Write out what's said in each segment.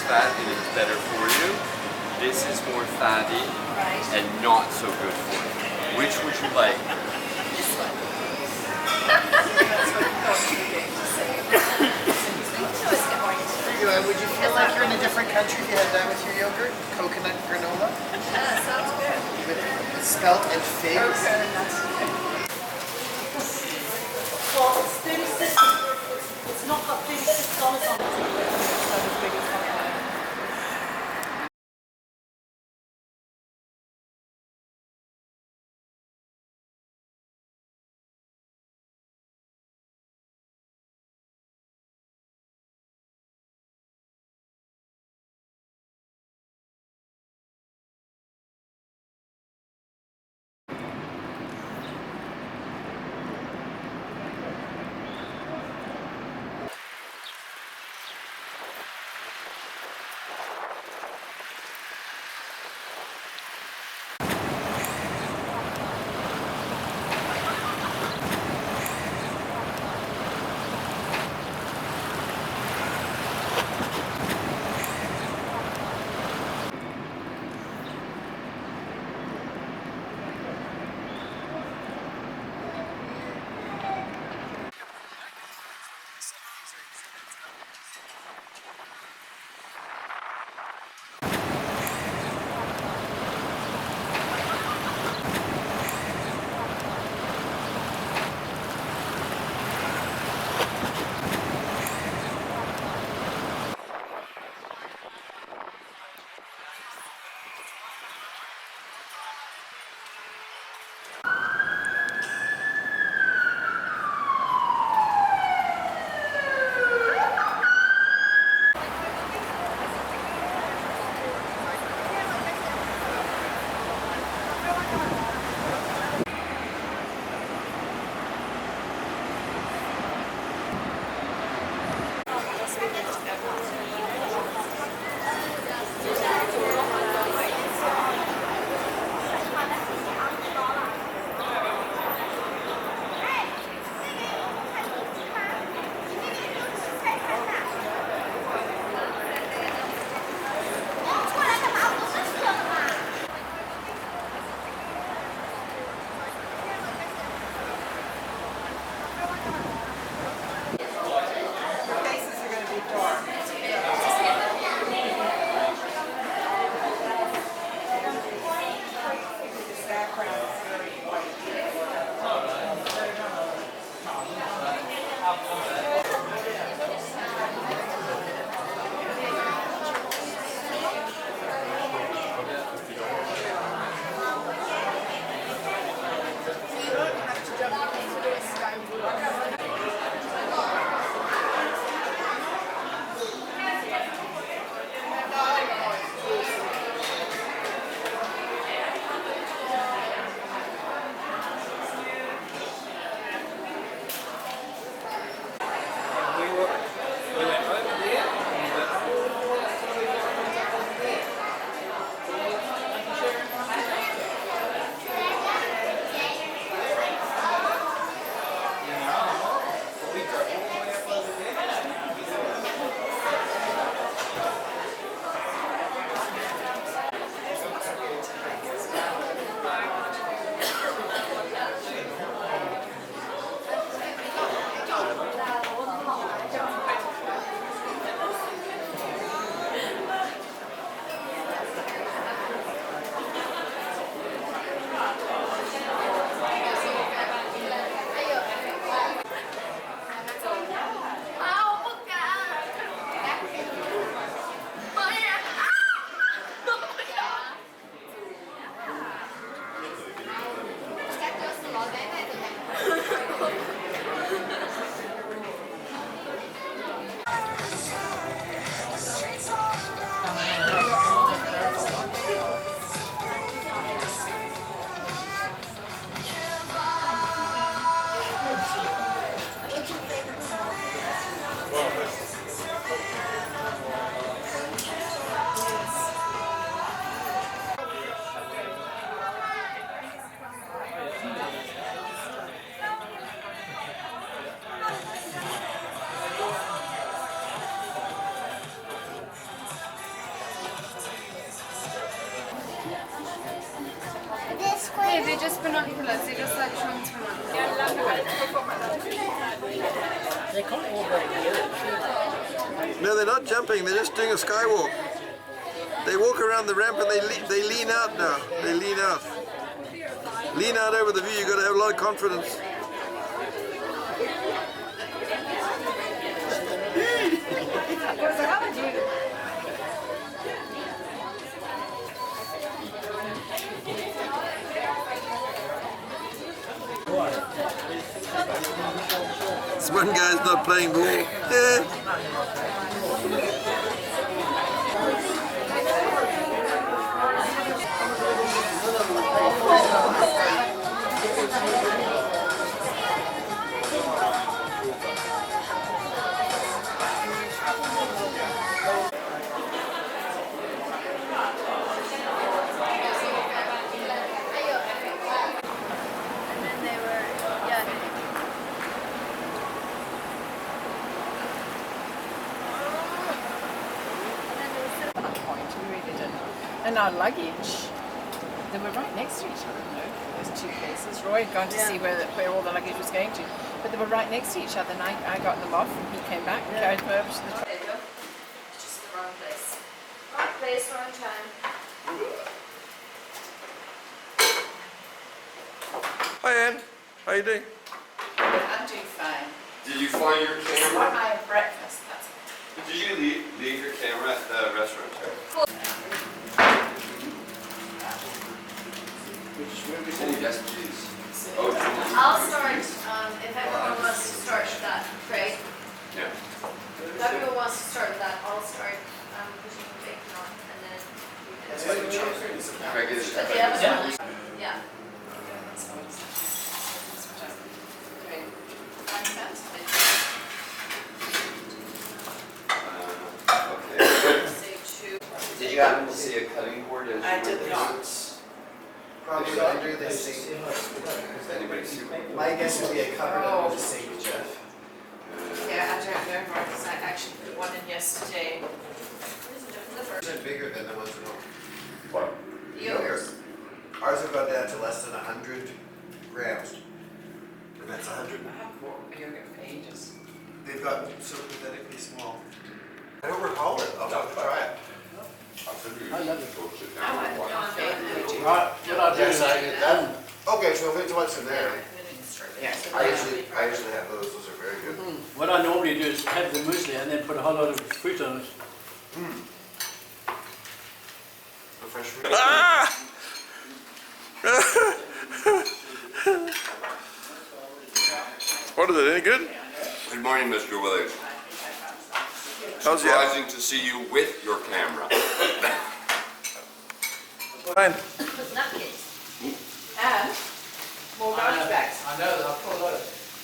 fat and it's better for you. This is more fatty and not so good for you. Which would you like? This one. Would you feel like you're in a different country if you had that with your yogurt? Coconut granola? Yeah, sounds good. With spelt and figs? Well, it's 36. It's not got $36 on it. It's not as big as that. Yeah, they're just binoculars. They're just like showing They can't all go together. No, they're not jumping. They're just doing a skywalk. They walk around the ramp and they lean out now. They lean out. Lean out over the view. You've got to have a lot of confidence. This one guy's not playing ball. Yeah. And then they were, yeah. Point, we really didn't. And our luggage, they were right next to each other, you know, those two places. Roy had gone to see where all the luggage was going to, but they were right next to each other, and I got them off, and he came back and carried them over to the There you go. Just the wrong place. Wrong place, wrong time. Hi Anne, how you doing? I'm doing fine. Did you find your This is camera? what I had breakfast, that's it. Did you leave your camera at the restaurant? Cool. Oh, yes, please. Oh, I'll start, if everyone wants to start that, Craig. yeah. If everyone wants to start that, I'll start pushing the bacon on, and then we can. Craig is- But the other one, yeah. That's what it's- that's what I'm doing. Fantastic. Okay. Say two. Did you happen to see a cutting board as I you did were not. there? Probably under the sink. Does anybody see one? My guess would be a cupboard under the sink, Jeff. Yeah, I don't know, because I actually put one in yesterday. They're bigger than the ones we know. What? Yogurt. Ours have gone down to less than 100 grams. And that's 100. I haven't bought yogurt for ages. They've gotten so pathetically small. I don't recall it. I'll have to try it. I love it. Go sit I down like and watch. coffee. Right, what I'll do is I get them. Okay, so if it's what's in there. Yes. I usually have those. Those are very good. What I normally do is have the muesli and then put a whole lot of fruit on it. The fresh fruit. Ah! What is it? Any good? Good morning, Mr. Willard. How's your Surprising to see you with your camera. fine? Napkins. And more garbage bags. I know, I'll put a lot of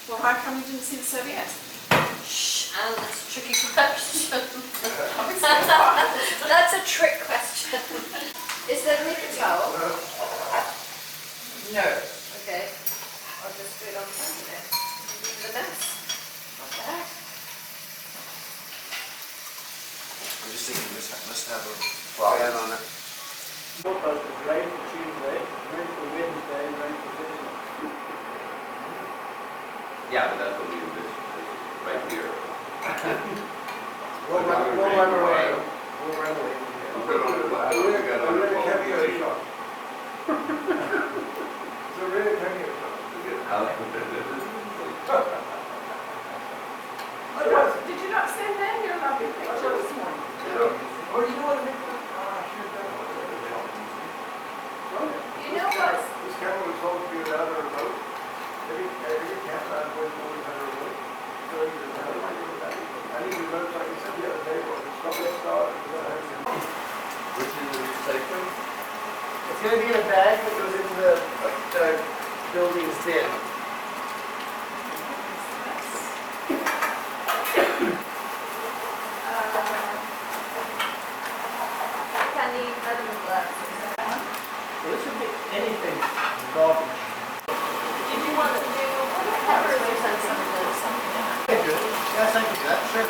Well, how come you didn't see the serviettes? Shh, and that's a tricky question. That's a trick question. Is there a paper towel? No. Okay. I'll just do it on front of it. Leave the mess. What the heck? I'm just thinking this must have a Wow. fan on it. forecast is rain for Tuesday, rain for Wednesday, rain for Thursday. Yeah, but that's what we do this right here. We'll run away. We'll run away from here. I'll put it on the flag. We got on the phone. It's a really cameo shot. Did you not send them your lovely picture this morning? Oh, you know what? You know what? This camera was supposed to be without a remote. Every camera on board always had a remote. So I need a remote, like you said the other day, but it's not that start. Which is the recycling? It's gonna be in a bag that goes into the building's bin. Candy, vitamin glass. Well, this would be anything garbage. Did you want to do whatever or send some of those something in? Okay, good. Yes, I can do that, sure.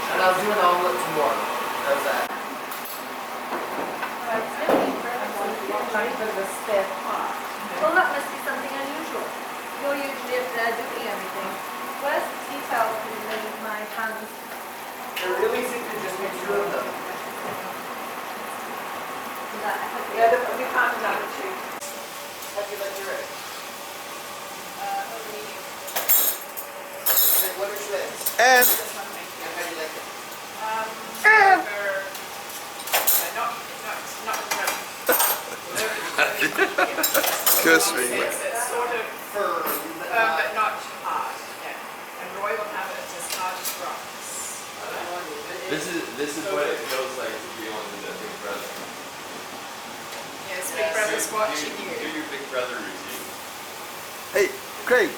And I'll do an omelet tomorrow. How's that? Alright, so like a bit of a spare part. Well, that must be something unusual. You're usually up there doing everything. Where's the detail in my hands? They're really easy to just make two of them. Yeah, we found another two. How do you like your eggs? Like, what are shreds? And This one, thank you. And how do you like it? curse me. It's sort of Firm, but not hard. Yeah. And Roy will have it as hard as rocks. This is what it feels like to be on the Big Brother. Yes, Big Brother's watching Do you. your Big Brother routine. Hey, Craig.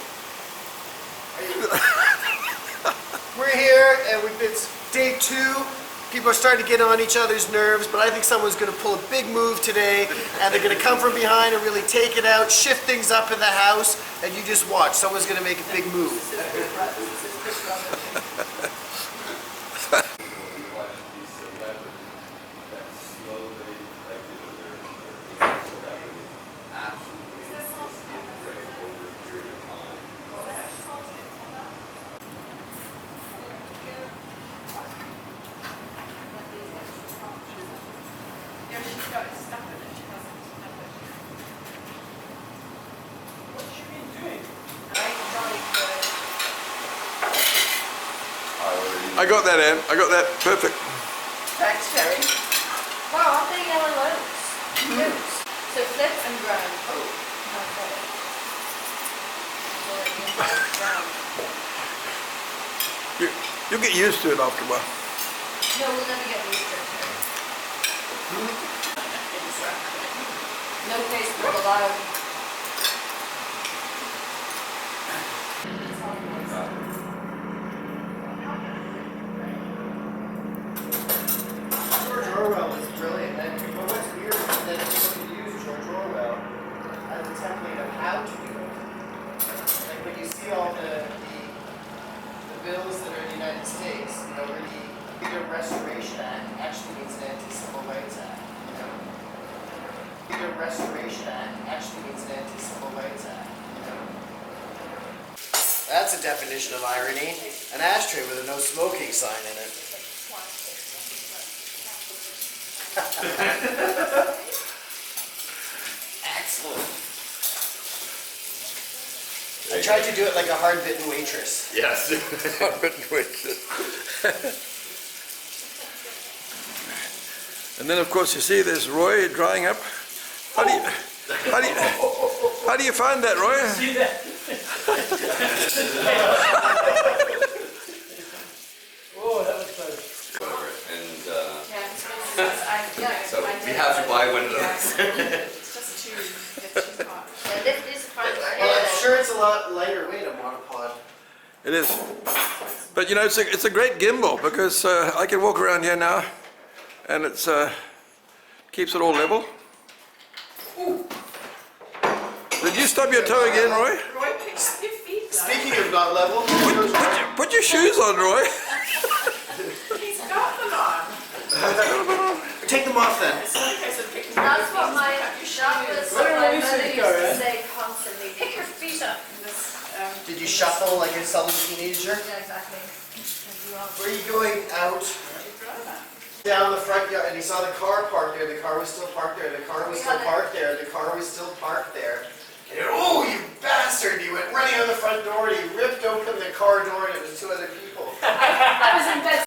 We're here and we've been day 2. People are starting to get on each other's nerves, but I think someone's going to pull a big move today and they're going to come from behind and really take it out, shift things up in the house, and you just watch. Someone's going to make a big move. Yeah, she's got it stuck in it. She doesn't have it. What's she been doing? I got that, Ann. I got that. Perfect. Thanks, Terry. Wow, aren't they yellow oats? Oats. So flip and ground. Oh. Okay. You'll get used to it after a while. No, we'll never get used to it. No Facebook allowed. George Orwell was brilliant, but what's weird is that everyone can use George Orwell as a template of how to do it. Like when you see all the bills that are in the United States, you know, where the Freedom Restoration Act actually means an Anti-Civil Rights Act, you know. Freedom Restoration Act actually means an Anti-Civil Rights Act, you know. That's a definition of irony. An ashtray with a no smoking sign in it. Excellent. I tried to do it like a hard-bitten waitress. Yes. And then, of course, you see there's Roy drying up. How do you find that, Roy? See that? Oh, that was close. And Yeah, so we have to buy one of those. It's just too hot. Yeah, this is fine. Well, I'm sure it's a lot lighter weight, a monopod. It is. But you know, it's a great gimbal because I can walk around here now and it's keeps it all level. Did you stub your toe again, Roy? Roy, pick up your feet, though. Speaking of not level, Put your shoes on, Roy. He's got them on. take them off then. It's not a case of picking That's your what my, feet, that was Where what do my we mother sit, used to Karen? say constantly. Pick your feet up. Did you shuffle like a sullen teenager? Yeah, exactly. And you are- Were you going out down the front yard and you saw the car parked there? The car was still parked there. The car was still parked there. The car was still parked there. And oh, you bastard! He went running out the front door and he ripped open the car door and it was 2 other people. I was in bed.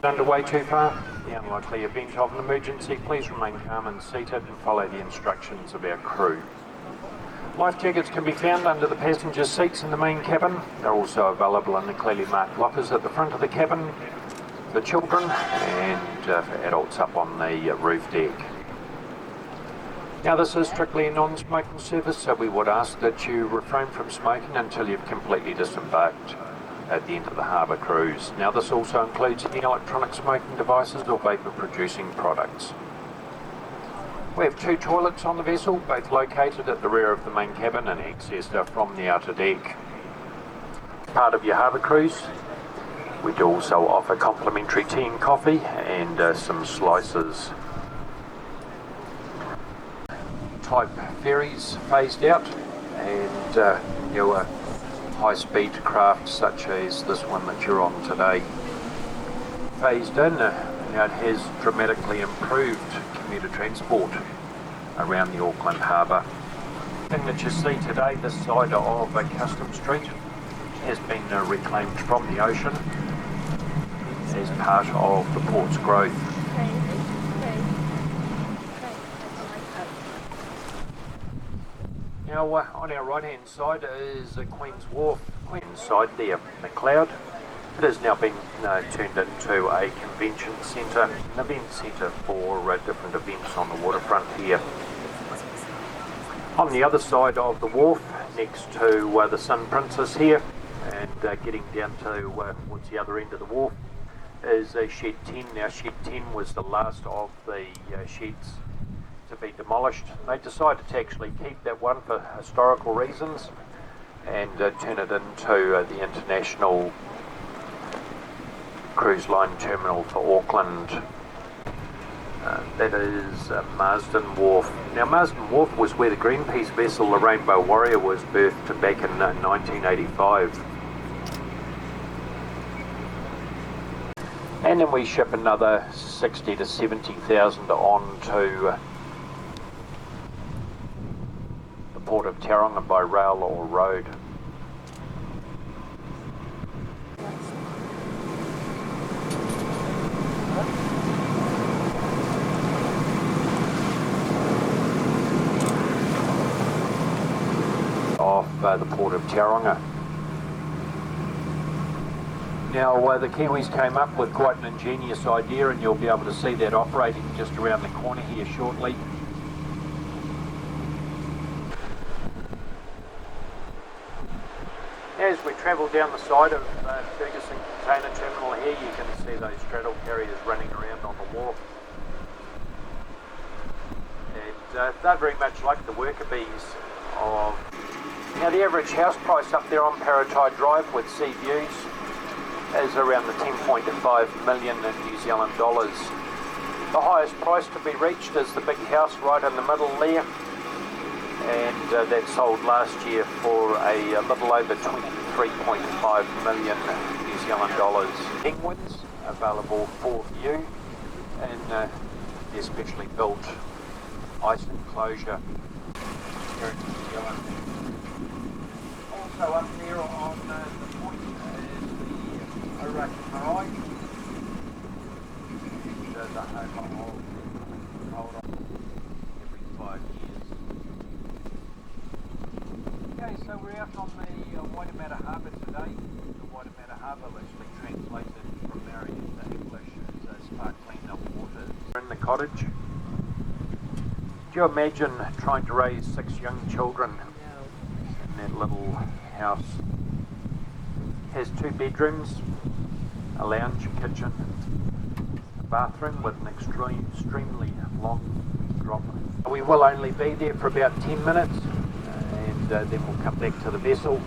underway too far. The unlikely event of an emergency, please remain calm and seated and follow the instructions of our crew. Life jackets can be found under the passenger seats in the main cabin. They're also available in the clearly marked lockers at the front of the cabin for children and for adults up on the roof deck. Now this is strictly a non-smoking service, so we would ask that you refrain from smoking until you've completely disembarked at the end of the harbour cruise. Now this also includes any electronic smoking devices or vapour producing products. We have 2 toilets on the vessel, both located at the rear of the main cabin and accessed from the outer deck. As part of your harbour cruise, we do also offer complimentary tea and coffee and some slices. Type ferries phased out, and your high-speed craft such as this one that you're on today phased in. Now it has dramatically improved commuter transport around the Auckland harbour. The thing that you see today, this side of Customs Street, has been reclaimed from the ocean as part of the port's growth. Now on our right hand side is Queen's Wharf. Inside there, McLeod. It has now been turned into a convention centre, an event centre for different events on the waterfront here. On the other side of the wharf, next to the Sun Princess here, and getting down towards the other end of the wharf, is Shed 10. Now Shed 10 was the last of the sheds to be demolished. They decided to actually keep that one for historical reasons and turn it into the international cruise line terminal for Auckland. That is Marsden Wharf. Now Marsden Wharf was where the Greenpeace vessel, the Rainbow Warrior, was berthed back in 1985. And then we ship another 60 to 70,000 on to the port of Tauranga by rail or road. Off the port of Tauranga. Now the Kiwis came up with quite an ingenious idea, and you'll be able to see that operating just around the corner here shortly. As we travel down the side of Ferguson Container Terminal here, you can see those straddle carriers running around on the wharf. And they're very much like the worker bees of... Now the average house price up there on Paratide Drive with sea views is around the 10.5 million in New Zealand dollars. The highest price to be reached is the big house right in the middle there, and that sold last year for a little over 23.5 million New Zealand dollars. Penguins available for view in the specially built ice enclosure here in New Zealand. Also up there on the point is the Oraki Marae, and the home of hold on every 5 years. Okay, so we're out on the Waitemata Harbour today. The Waitemata Harbour actually translated from Maori into English as sparkling up waters. We're in the cottage. Do you imagine trying to raise 6 young children in that little house? It has 2 bedrooms, a lounge, a kitchen, a bathroom with an extremely long drop. We will only be there for about 10 minutes and then we'll come back to the vessel,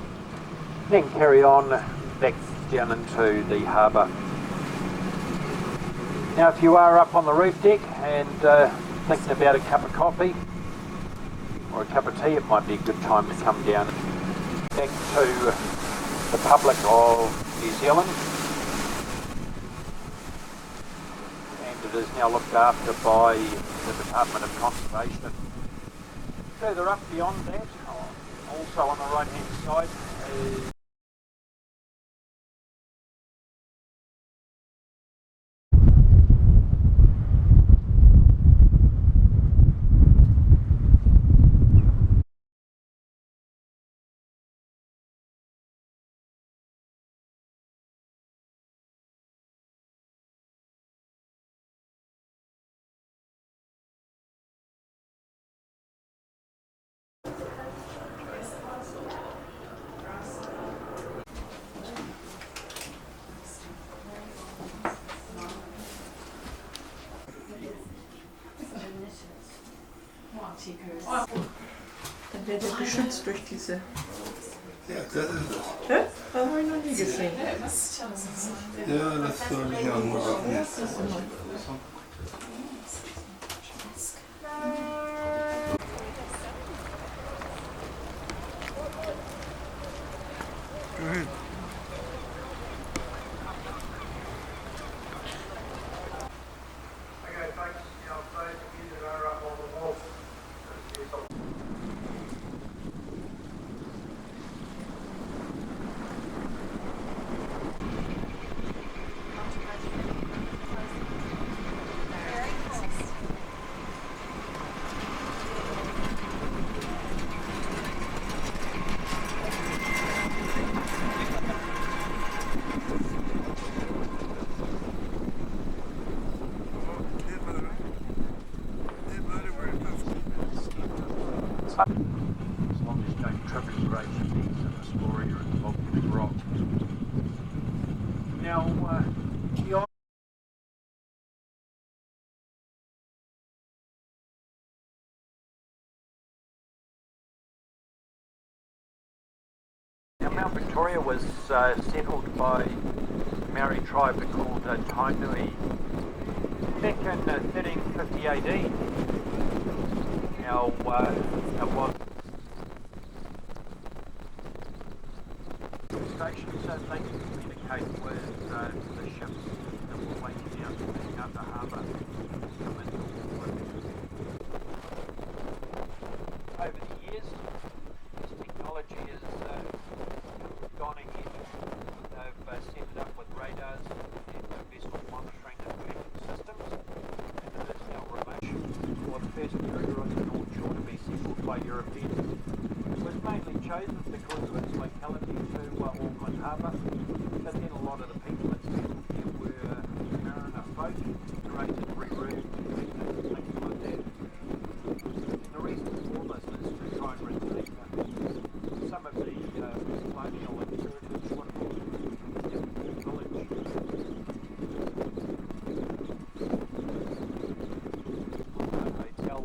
then carry on back down into the harbour. Now if you are up on the roof deck and thinking about a cup of coffee or a cup of tea, it might be a good time to come down back to the Republic of New Zealand, and it is now looked after by the Department of Conservation. Further up beyond that, also on the right hand side, is Dann wird er geschützt durch diese. Ja, das ist es. Hä? Das habe ich noch nie gesehen. Ja, das soll ich auch mal machen. Go ahead. Okay, thanks. Yeah, I'll say the music are up on the wall. As long as you don't trip and break your knees in the scoria and volcanic rock. Now, the Now, Mount Victoria was settled by a Maori tribe called Tainui back in 1350 AD. Now, it was stations so they could communicate with the ships that were waiting out the harbour to come into Auckland. Over the years, this technology has gone ahead. They've set it up with radars and vessel monitoring and tracking systems, and it is now remote. For the first period on the North Shore to be settled by Europeans, it was mainly chosen because of its locality to Auckland Harbour, but then a lot of the people that settled here were mariner folk, created reroute, things like that. And the reason for this is to try and retain some of the colonial heritage what village. Hotel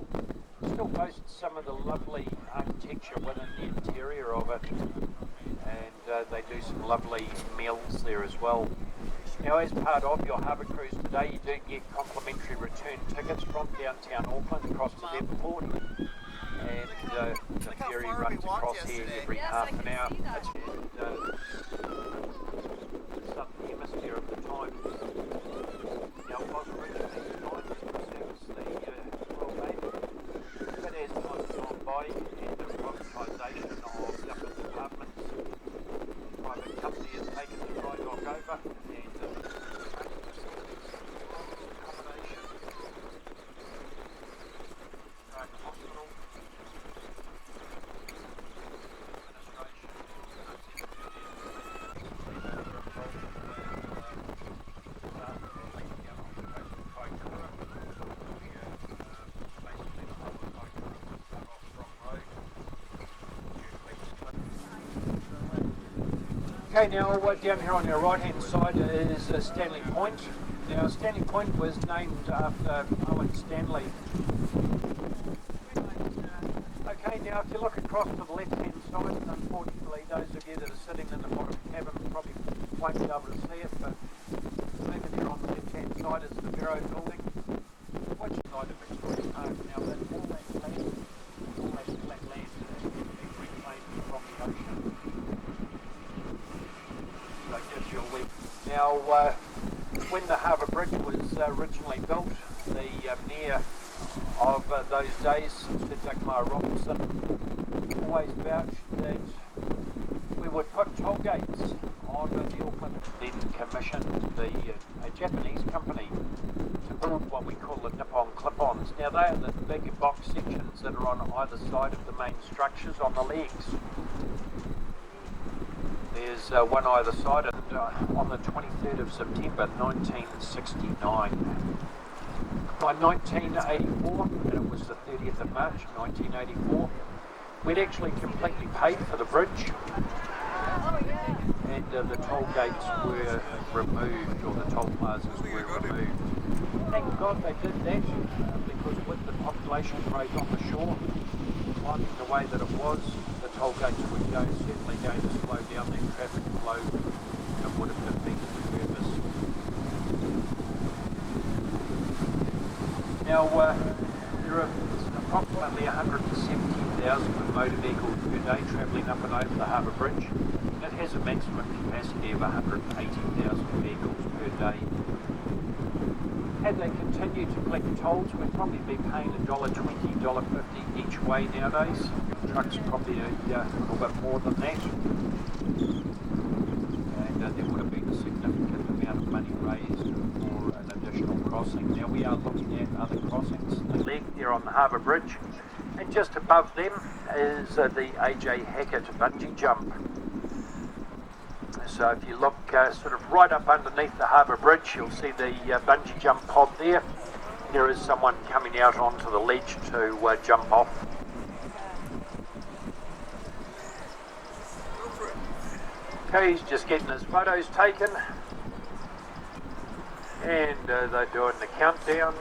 still boasts some of the lovely architecture within the interior of it, and they do some lovely meals there as well. Now, as part of your harbour cruise today, you do get complimentary return tickets from downtown Auckland across to Devonport, and the ferry runs across here every half an hour. It's the southern hemisphere of the time. Now, it was originally designed to service the Royal Navy, but as time's gone by and the privatisation of government departments, private company has taken the dry dock over, and accommodation, hospital, Okay, now down here on your right hand side is Stanley Point. Now Stanley Point was named after Owen Stanley. Okay, now if you look across to the left hand side, unfortunately those of you that are sitting in the bottom cabin probably won't be able to see it, but over there on the left hand side is the Bureau building, which is side of Victoria Park. Now that all that flat land is being reclaimed from the ocean. So it gives you a web. Now when the Harbour Bridge was originally built, the mayor of those days, Sir Dagmar Robinson, always vouched that we would put toll gates on the Auckland. Then commissioned a Japanese company to build what we call the Nippon clip-ons. Now they are the big box sections that are on either side of the main structures on the legs. There's one either side, and on the 23rd of September 1969. By 1984, and it was the 30th of March 1984, we'd actually completely paid for the bridge, and the toll gates were removed, or the toll plazas were removed. Thank God they did that because with the population growth on the shore, climbing the way that it was, the toll gates were certainly going to slow down that traffic flow. It would have defeated the purpose. Now, there are approximately 170,000 motor vehicles per day travelling up and over the Harbour Bridge. It has a maximum capacity of 180,000 vehicles per day. Had they continued to collect tolls, we'd probably be paying $1.20, $1.50 each way nowadays. Trucks probably a little bit more than that. And there would have been a significant amount of money raised for an additional crossing. Now we are looking at other crossings. The leg there on the Harbour Bridge, and just above them is the AJ Hackett bungee jump. So if you look sort of right up underneath the Harbour Bridge, you'll see the bungee jump pod there. There is someone coming out onto the ledge to jump off. Okay, he's just getting his photos taken. And they're doing the countdown.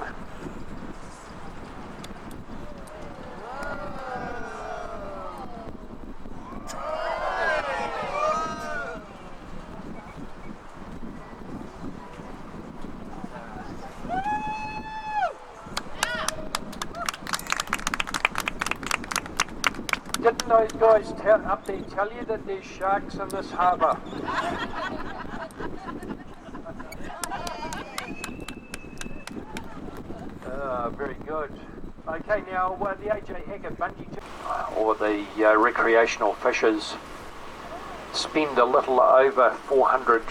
Didn't those guys up there tell you that there's sharks in this harbour? Very good. Okay, now the AJ Hackett bungee jump, or the recreational fishers, spend a little over 400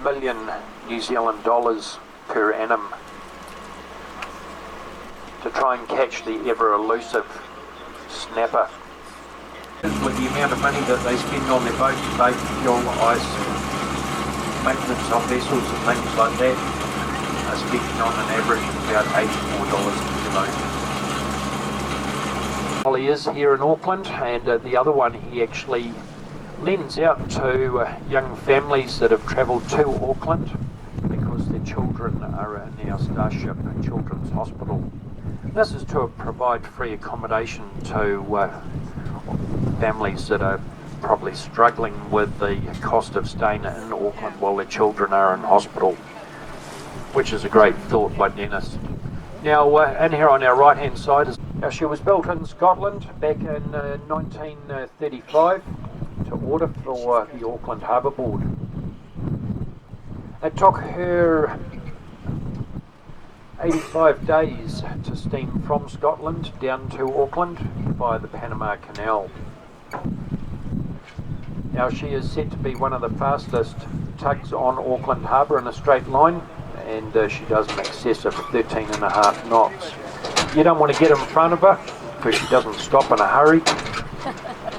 million New Zealand dollars per annum to try and catch the ever elusive snapper. With the amount of money that they spend on their boat, bait, fuel, ice, maintenance of vessels and things like that, are spending on an average of about $84 a kilo. Well, he is here in Auckland, and the other one he actually lends out to young families that have travelled to Auckland because their children are in our Starship Children's Hospital. This is to provide free accommodation to families that are probably struggling with the cost of staying in Auckland while their children are in hospital, which is a great thought by Dennis. Now, in here on our right hand side, she was built in Scotland back in 1935 to order for the Auckland Harbour Board. It took her 85 days to steam from Scotland down to Auckland via the Panama Canal. Now she is said to be one of the fastest tugs on Auckland Harbour in a straight line, and she does an excess of 13.5 knots. You don't want to get in front of her because she doesn't stop in a hurry.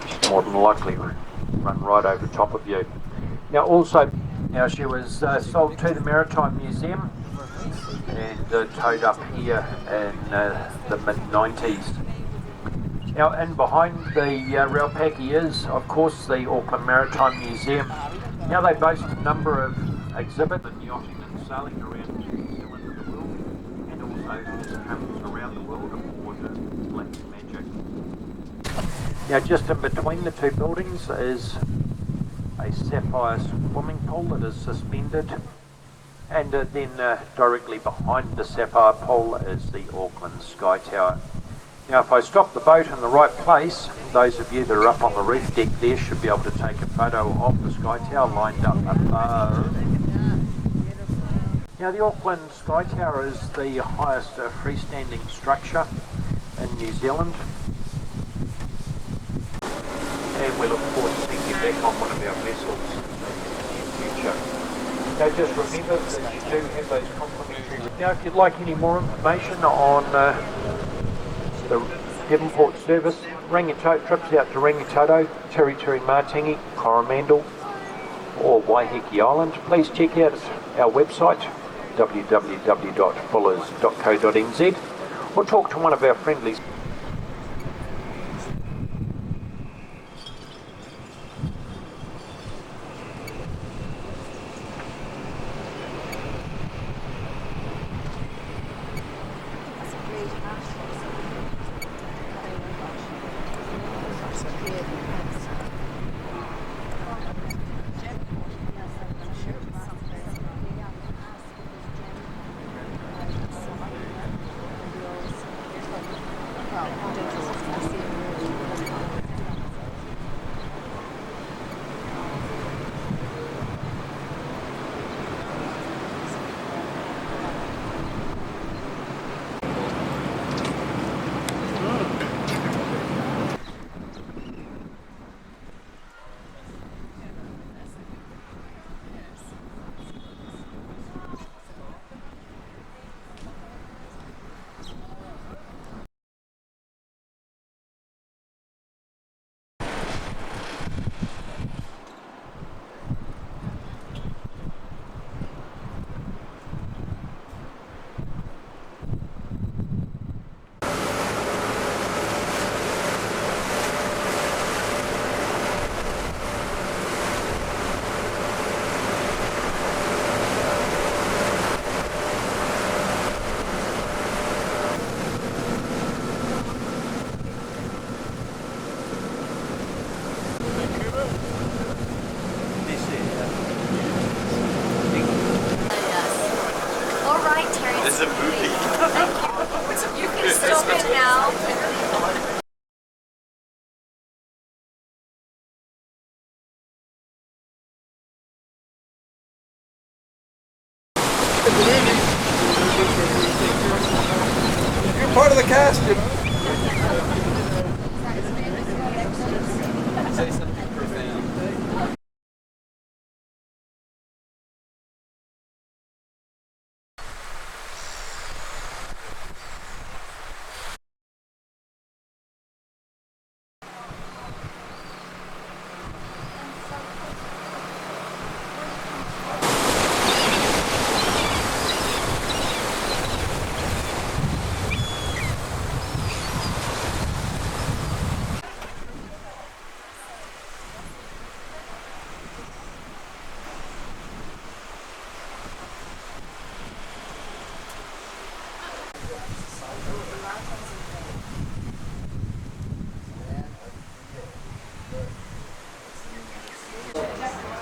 She's more than likely to run right over top of you. Now she was sold to the Maritime Museum and towed up here in the mid-90s. Now, in behind the Raupaki is, of course, the Auckland Maritime Museum. Now they boast a number of exhibits in yachting and sailing around New Zealand and the world, and also just come around the world aboard Black Magic. Now, just in between the two buildings is a sapphire swimming pool that is suspended. And then directly behind the sapphire pool is the Auckland Sky Tower. Now if I stop the boat in the right place, those of you that are up on the reef deck there should be able to take a photo of the Sky Tower lined up above. Now the Auckland Sky Tower is the highest freestanding structure in New Zealand. And we look forward to seeing you back on one of our vessels in the near future. Now just remember that you do have those complimentary. Now if you'd like any more information on the Devonport service, Rangitoto, trips out to Rangitoto, Tiri Martingi, Coromandel or Waiheke Island, please check out our website www.fullers.co.nz or talk to one of our friendly All right, Terry. This is a movie. You can stop it now. You're part of the cast, you know. Say something profane.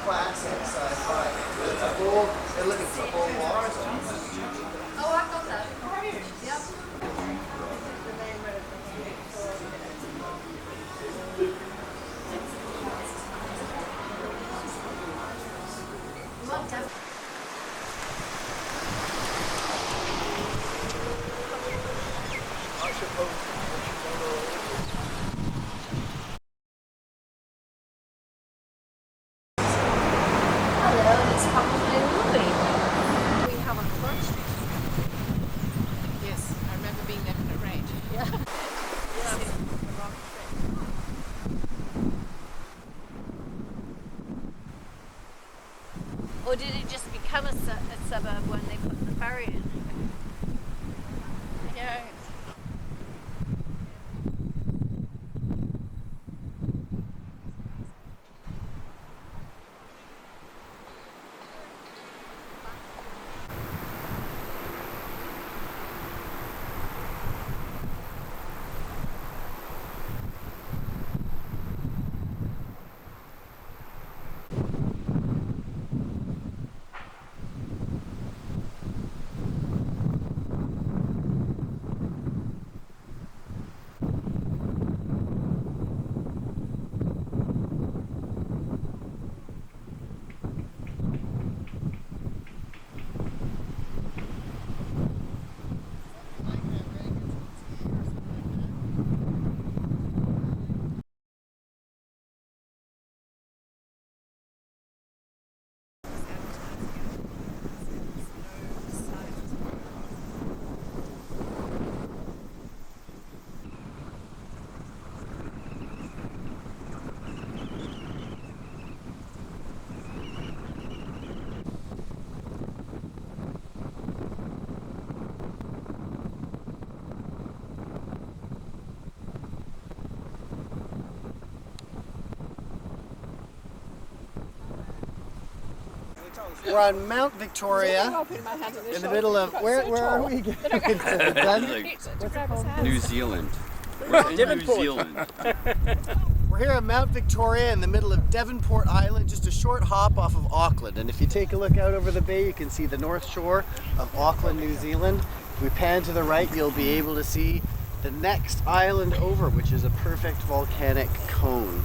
Classic sci-fi. It's a full, they're looking for full Mars. Oh, I got that. Yep. Look, Def- Hello, it's probably Louie. We have a lunch. Yes, I remember being there when it rained. Yeah. Or did it just become a suburb when they put the ferry in? Yeah. We're on Mount Victoria in the middle of where are we going? New Zealand. We're in New Zealand. We're here at Mount Victoria in the middle of Devonport Island, just a short hop off of Auckland. And if you take a look out over the bay, you can see the north shore of Auckland, New Zealand. If we pan to the right, you'll be able to see the next island over, which is a perfect volcanic cone.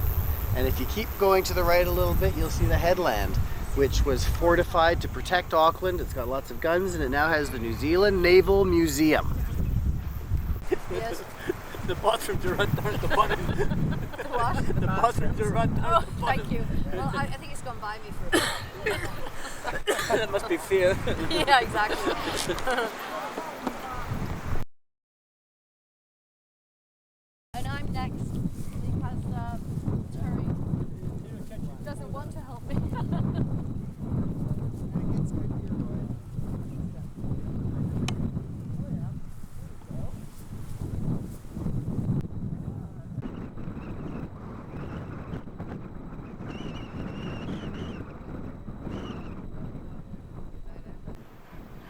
And if you keep going to the right a little bit, you'll see the headland, which was fortified to protect Auckland. It's got lots of guns, and it now has the New Zealand Naval Museum. Yes. The bathroom to run down at the bottom. The what? The bathroom to run down Oh, at the bottom. thank you. Well, I think it's gone by me for a bit. That must be fear. Yeah, exactly. And I'm next because Terry doesn't want to help me.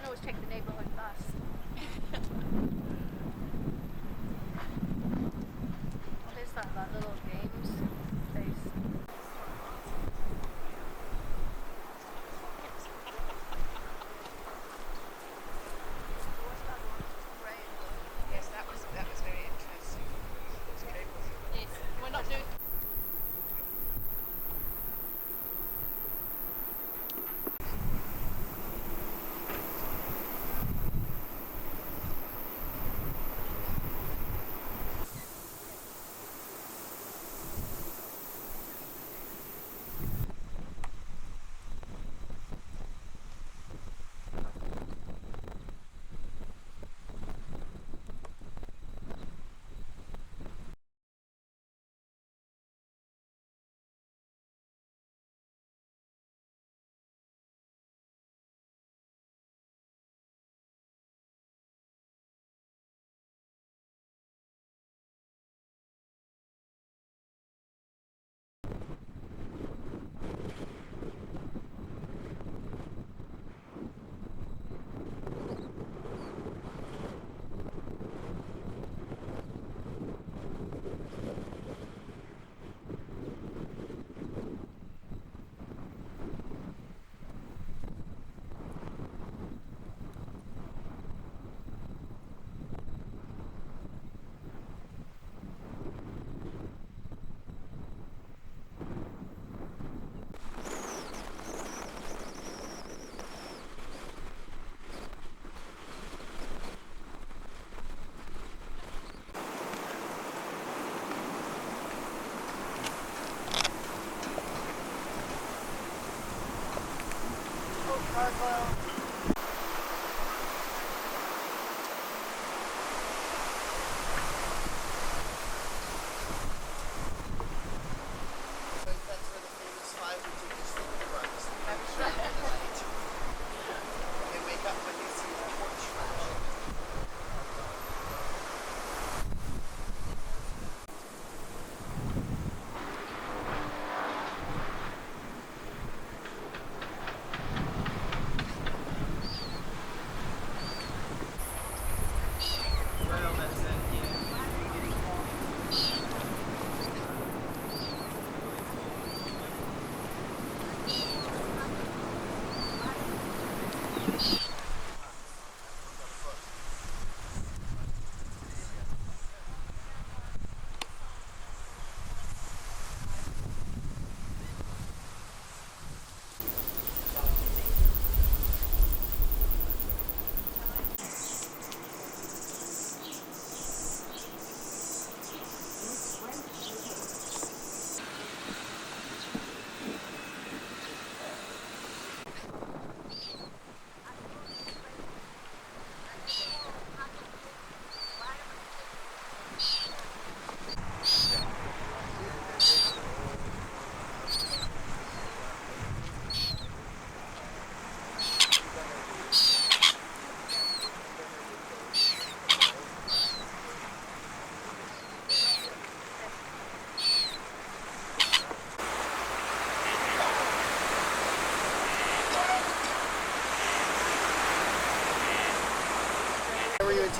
I always take the neighbourhood bus.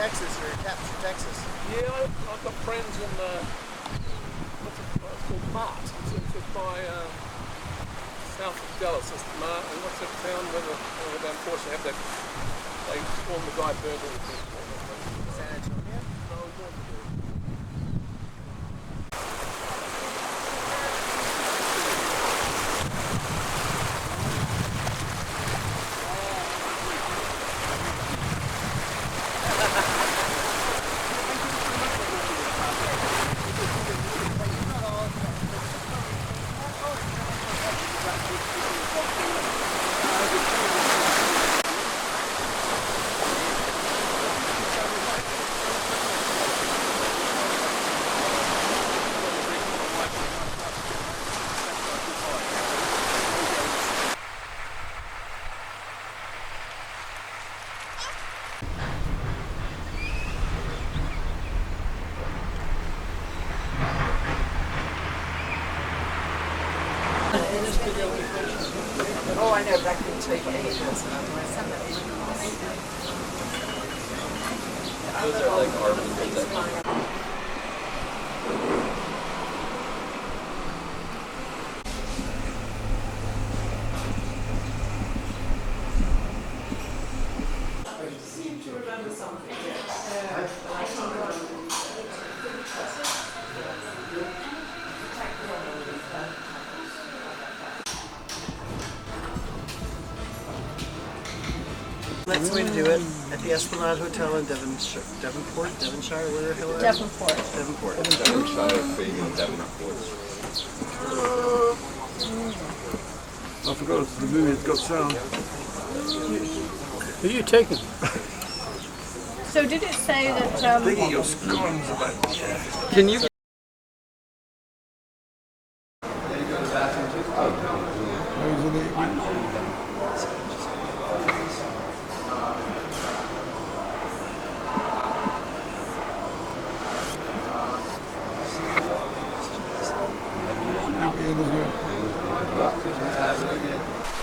Texas or Capture Texas. Yeah, I've got friends in it's called Mart. It's just by south of Dallas. It's Mart, and what's that town where they unfortunately have that? They form the guy burglary thing. San Antonio. No, we don't do it. Oh, I know, back in TV. Those are like arbiters. That's the way to do it at the Esplanade Hotel in Devonshire, where the hell are Devonport. Devonport. Devonshire, Fagan, Devonport. I forgot it's the movie, it's got sound. Who are you taking? So did it say that Thinking your scones about. Can you?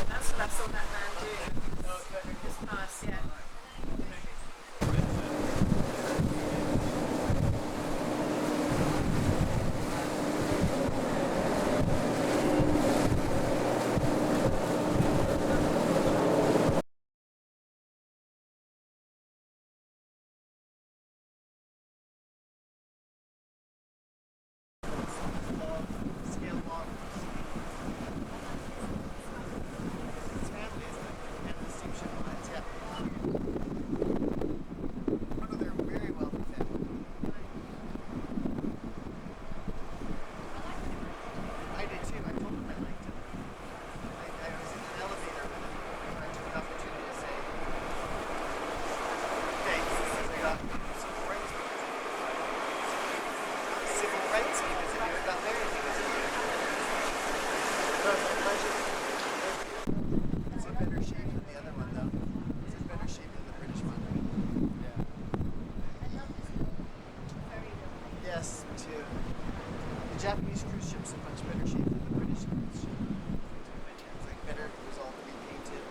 That's what I saw that man do. Just pass, yeah. Scale models. It's family, isn't it? And the steamship lines, yeah. One of their very wealthy family. I did too. I told them I liked it. I was in an elevator when I took an opportunity to say, thanks. I got civil rights because of you. Civil rights because of you. I got married because of you. No, it's a pleasure. It's in better shape than the other one, though. It's in better shape than the British one. Yeah. Yes, me too. The Japanese cruise ship's in much better shape than the British cruise ship. It's like better, it was all repainted.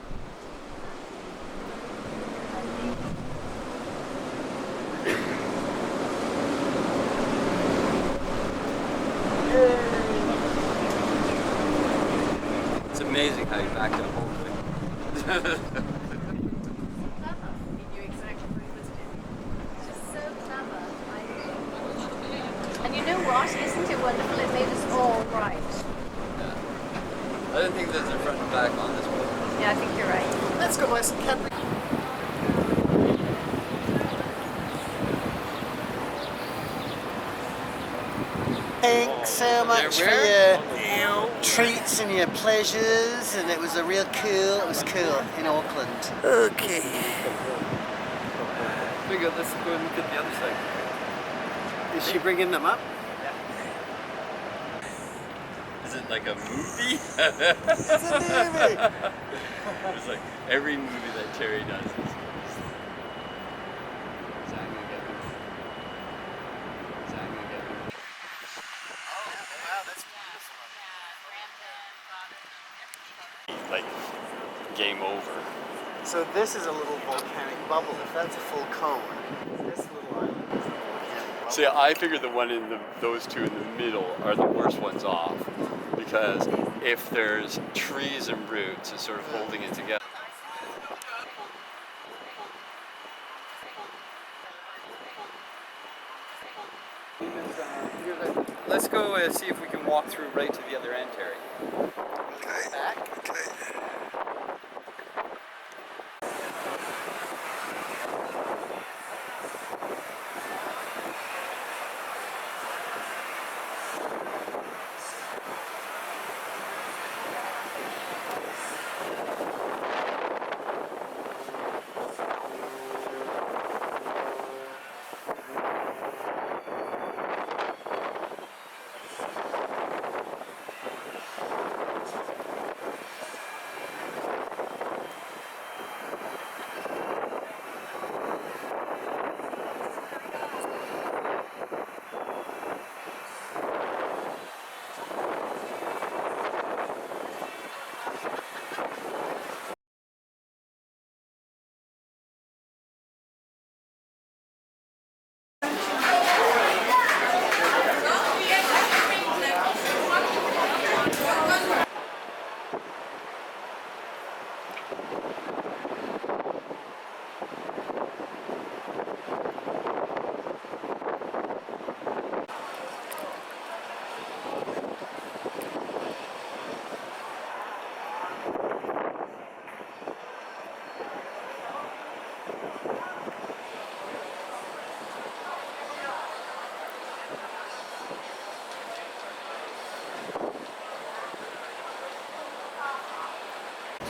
It's amazing how you backed up whole thing. he knew exactly where he was doing? Just so clever. And you know what? Isn't it wonderful? It made us all right. Yeah. I don't think there's a front and back on this one. Yeah, I think you're right. Let's go buy some Capri. Thanks so much for your treats and your pleasures, and it was a real cool. It was cool in Auckland. Okay. Figure, let's go and look at the other side. Is she bringing them up? Is it like a movie? It's a movie. It's like every movie that Terry does is like game over. So this is a little volcanic bubble. If that's a full cone, this little island is a volcanic bubble. See, I figured the one in those two in the middle are the worst ones off, because if there's trees and roots, it's sort of holding it together. Let's go see if we can walk through right to the other end, Terry. Okay. Back. Okay.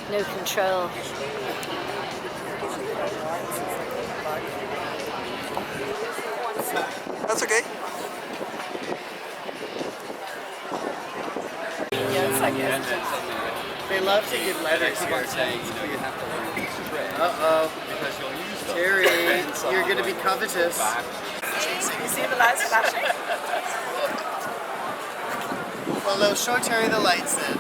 No control. That's okay. Yes, I guess. They love to give letters here. Saying, you know, you have to learn to spread because you'll use them. Terry, you're going to be covetous. You see the lights flashing? Well, no, show Terry the lights then.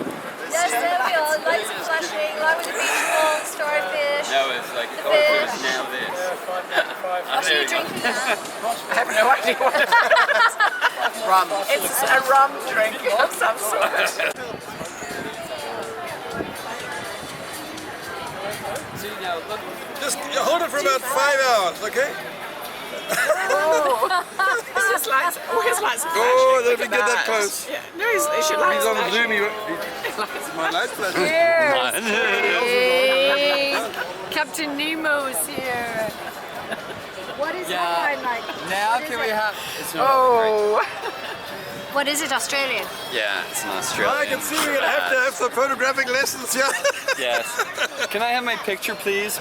Yes, there we are. Lights are flashing. Light with the beach ball, starfish. No, it's like, The oh, it was fish. now this. What are you drinking now? I have no idea what it is. Rum. It's a rum drink of some sort. See, now, look. Just hold it for about 5 hours, okay? His lights, his lights are flashing. Oh, let Look me at get that close. Yeah. No, he should lights He's on flashing. Zoom. My light flashes. Cheers! Captain Nemo's here. What is that like? Now can we have... Oh. What is it, Australian? Yeah, it's an I Australian. can see we're going to have some photographic lessons here. Yes. Can I have my picture, please?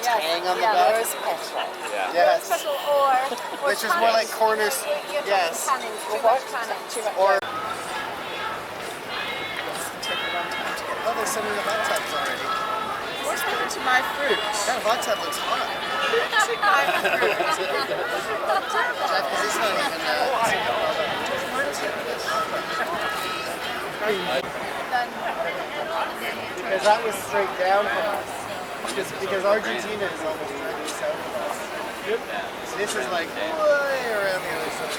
Hang on the Yeah, back. Rose petal. Yes. Special or Which is more like corners. You're Yes. talking tannins, too much tannin. Or. Oh, they're sending the hot tubs already. What's happened to my fruit? That hot tub looks hot. To my fruit. Jeff, because it's not even. Because that was straight down from us. Because Argentina is almost directly south of us. This is like way around the other side.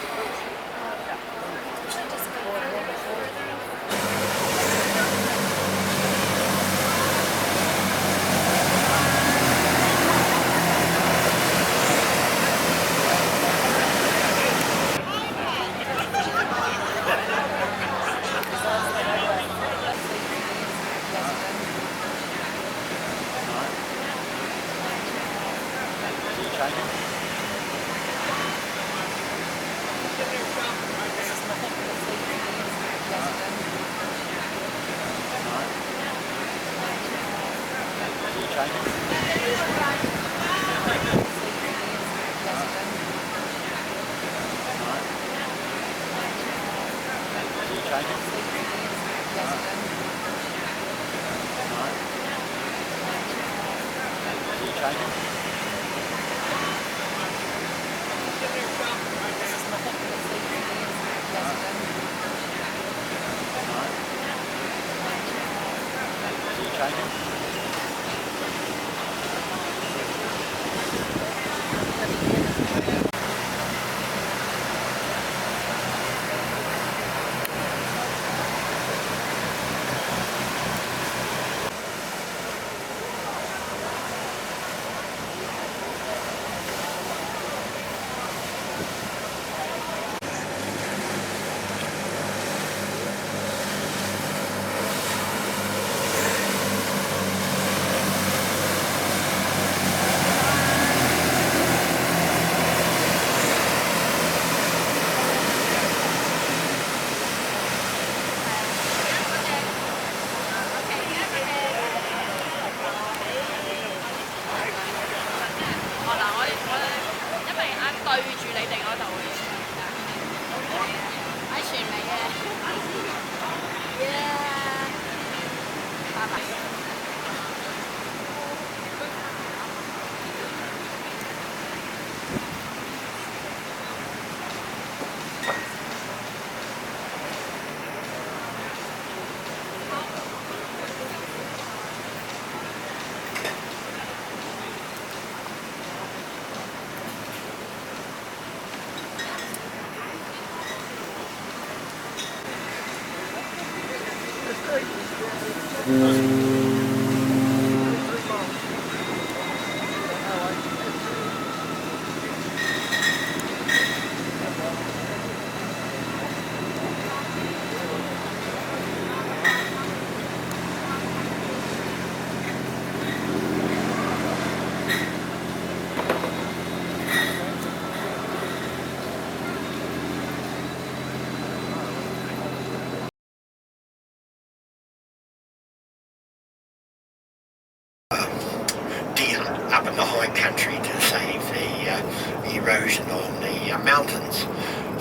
Deer up in the high country to save the erosion on the mountains.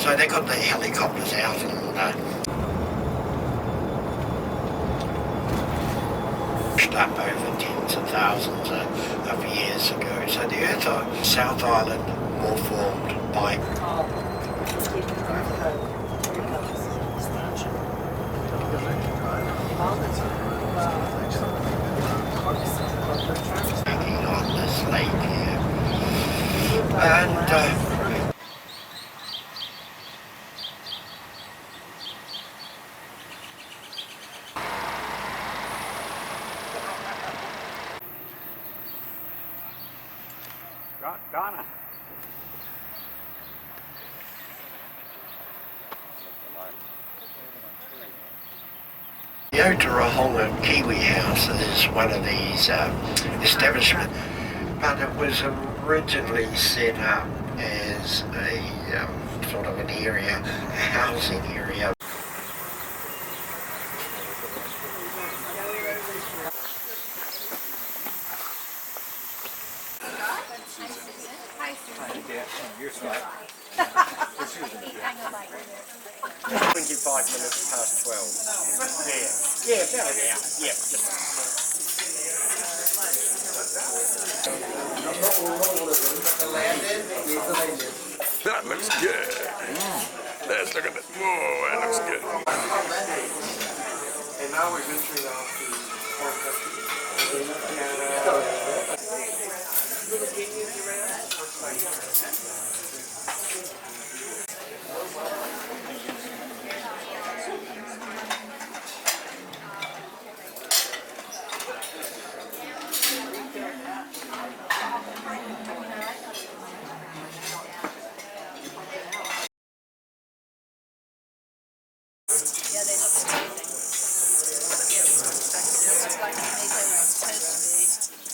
So they got the helicopters out and up over tens of thousands of years ago. So the Earth South Island more formed by taking on this lake here. And Donna. the Otorohonga Kiwi House is one of these establishments, but it was originally set up as a sort of an area, a housing area. Hi, Susan. You're right. 25 minutes past 12. Yeah, about an hour. Yeah. That looks good. Let's look at that. Whoa, that looks good. And now we're venturing off to foreign Yeah, they look amazing. They look like they were supposed to be.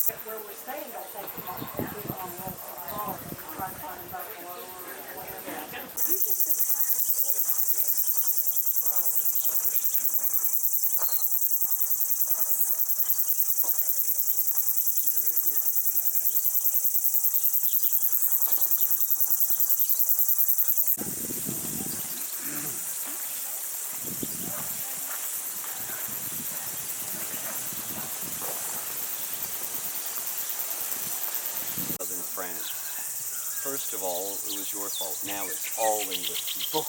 Where we're staying, they'll take them off and put them on local cars and try to find buffalo or whatever. Southern France. First of all, it was your fault. Now it's all English people.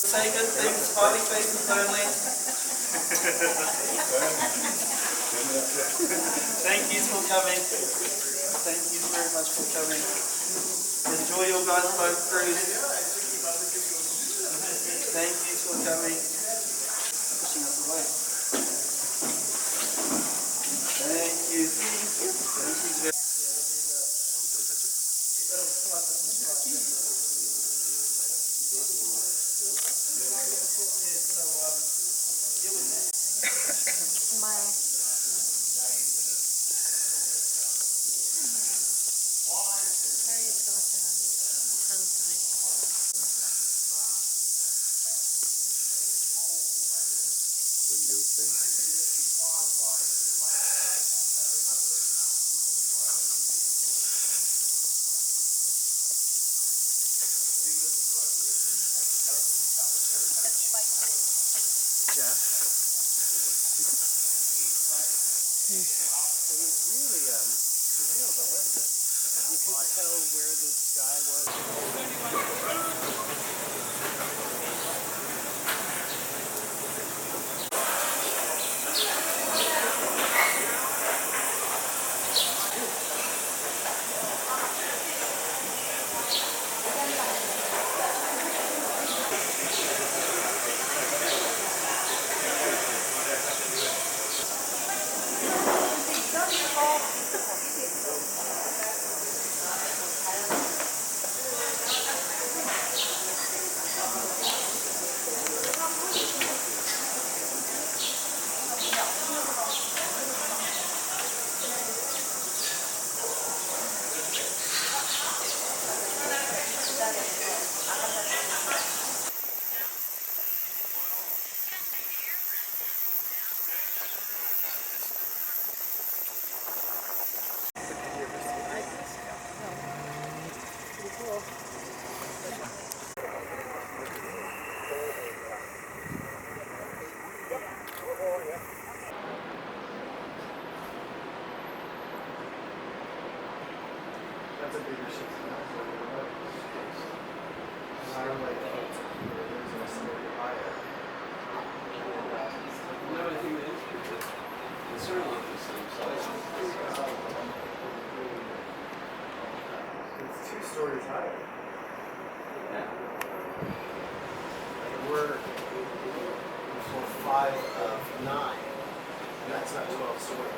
Say good things, smiley faces only. Thank you for coming. Thank you very much for coming. Enjoy your guys' boat cruise. Thank you for coming. Pushing us away. Thank you. Thank you. That's a bigger ship than that. I'm like, there's a story higher. No, I think it is because it's certainly the same size. It's 2 stories higher. Yeah. Like we're for 5 of 9, and that's not 12 stories.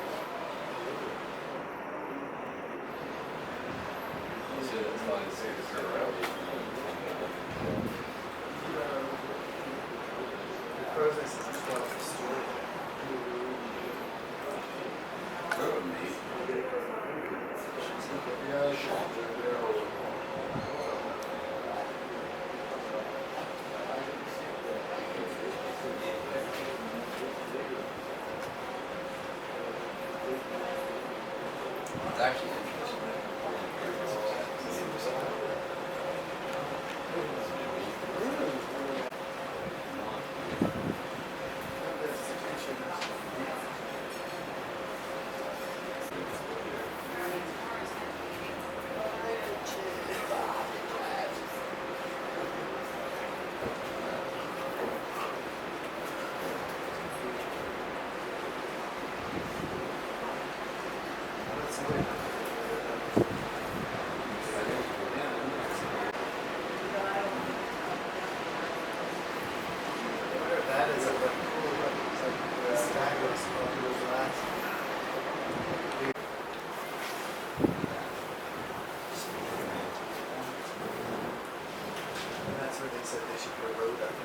The process is 12 stories. It's actually interesting. That's where they said they should put a road up there.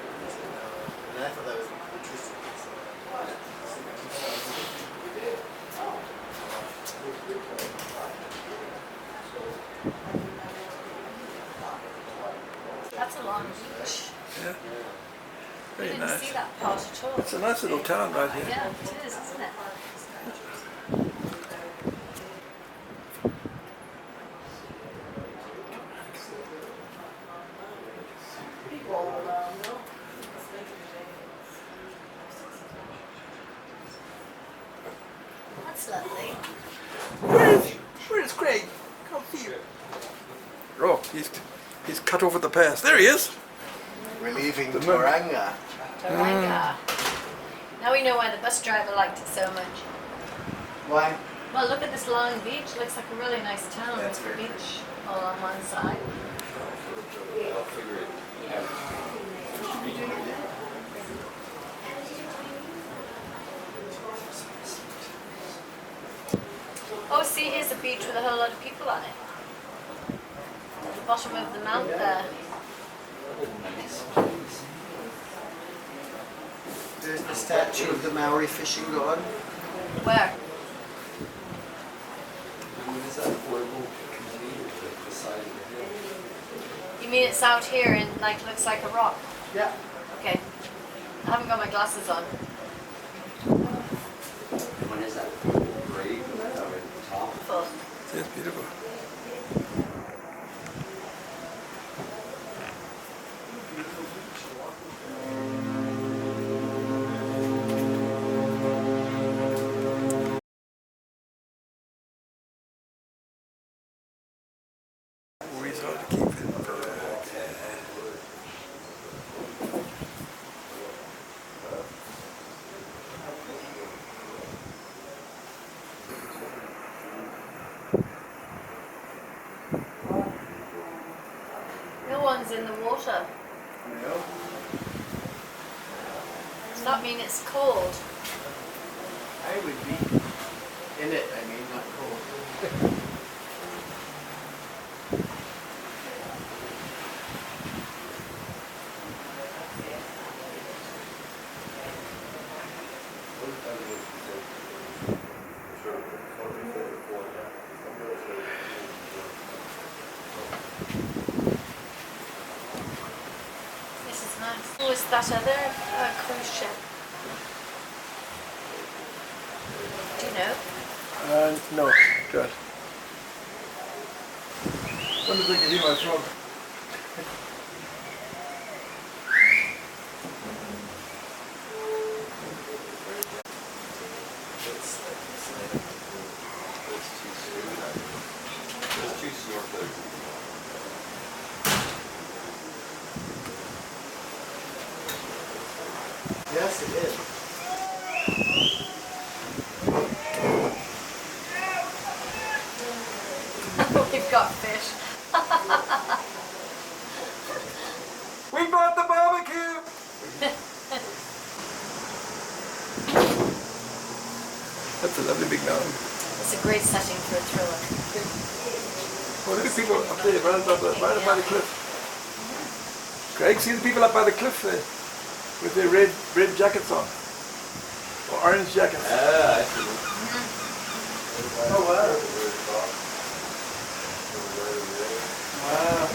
And I thought that was interesting. That's a long beach. Yeah. You Very didn't nice. see that part at all. It's a nice little town right here. Yeah, it is, isn't it? That's lovely. Where's Craig? Can't see you. Oh, he's cut off at the pass. There he is. We're leaving The Tauranga. Tauranga. Now we know why the bus driver liked it so much. Why? Well, look at this long beach. Looks like a really nice town That's with the very beach all on one side. Oh, see, here's a beach with a whole lot of people on it. At the bottom of the mount there. There's the statue of the Maori fishing god. Where? Is that affordable container at the side of the hill? You mean it's out here and like looks like a rock? Yeah. Okay. I haven't got my glasses on. What is that? Grave at the top. Full. It's beautiful. Always hard to keep it. No one's in the water. No. Does that mean it's cold? I would be in it, I mean, not cold. This is nice. Who is that other cruise ship? Do you know? No, good. What do you think of you, my frog? Yes, it is. We've got fish. We brought the barbecue! That's a lovely big mountain. It's a great setting for a thriller. Oh, look at people up there, right by the cliff. Craig, see the people up by the cliff there with their red jackets on. Or orange jackets. Yeah, I see. Oh, wow. Wow.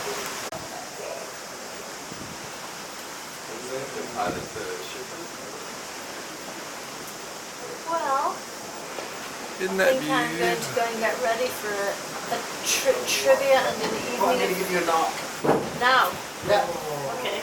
Well, Isn't I that think I'm going to beautiful? go and get ready for a trivia and an Well, I'm going to evening. give you a knock. Now. Yeah. Okay.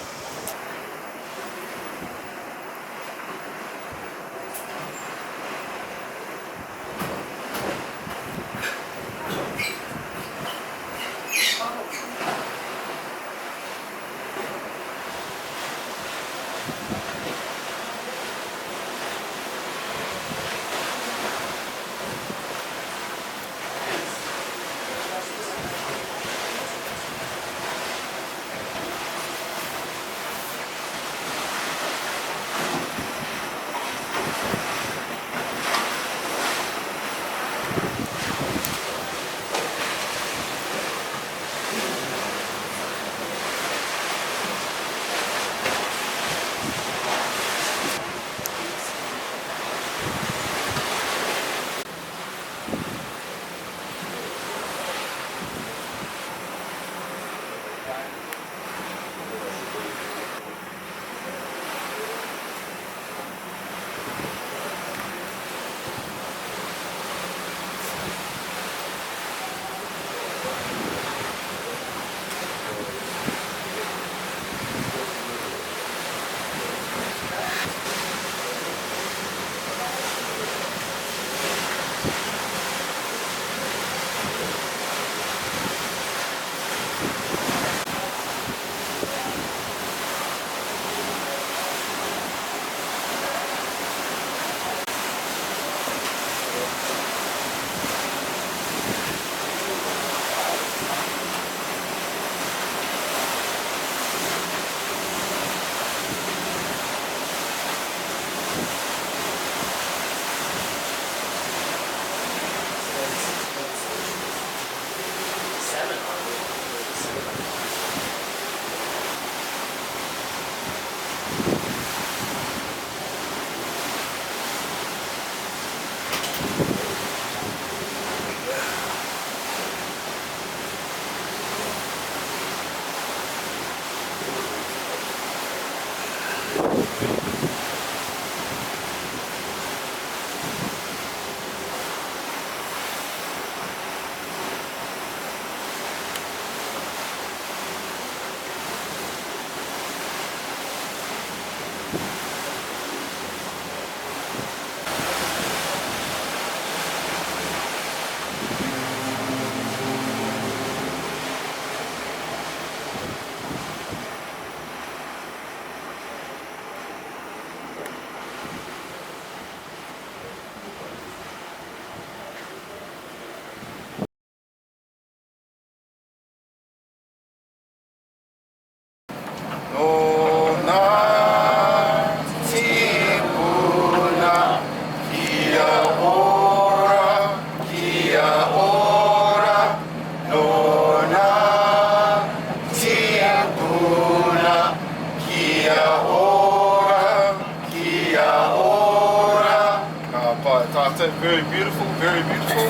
Very beautiful, very beautiful.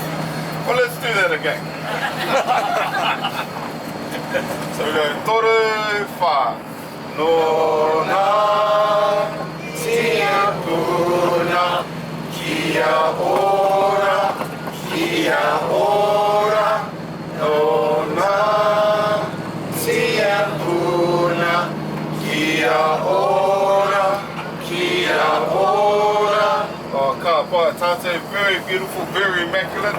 Well, let's do that again. So we go toru fa no na tia puna kia ora no na tia puna kia ora oh, ka pa tate, very beautiful, very immaculate.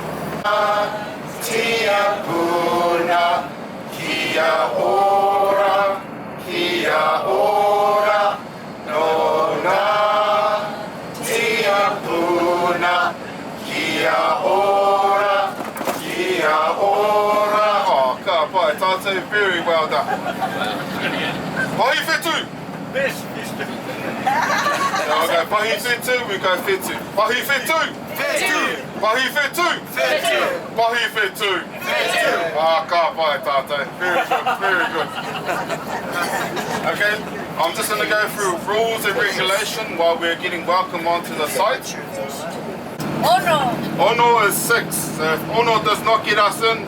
Tia puna kia ora no na tia puna kia ora oh, ka pa tate, very well done. Pahi whetu. Okay, pahi whetu, we go whetu. Pahi whetu. Pahi whetu. Pahi whetu. Ah, ka pai tate. Very good, very good. Okay, I'm just going to go through rules and regulation while we're getting welcome onto the site. Ono. Ono is 6. So if Ono does not get us in,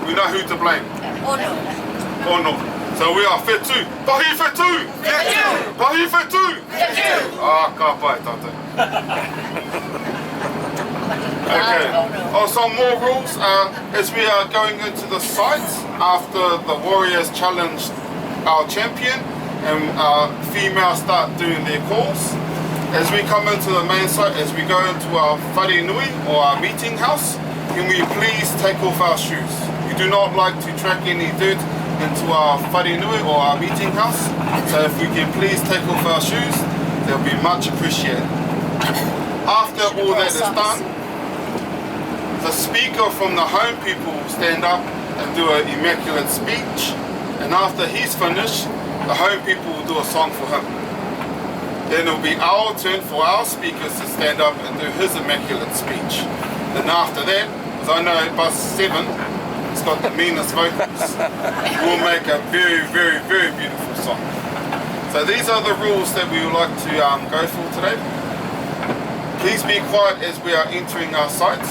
we know who to blame. Ono. Ono. So we are whetu. Pahi whetu. Pahi whetu. Ah, ka pai tate. Okay. Oh, some more rules. As we are going into the site after the Warriors challenged our champion and our females start doing their calls. As we come into the main site, as we go into our whare nui or our meeting house, can we please take off our shoes? We do not like to track any dirt into our whare nui or our meeting house. So if we can please take off our shoes, they'll be much appreciated. After all that is done, the speaker from the home people will stand up and do an immaculate speech. And after he's finished, the home people will do a song for him. Then it'll be our turn for our speakers to stand up and do his immaculate speech. Then after that, because I know bus 7, it's got the meanest vocals, we'll make a very, very, very beautiful song. So these are the rules that we would like to go for today. Please be quiet as we are entering our site.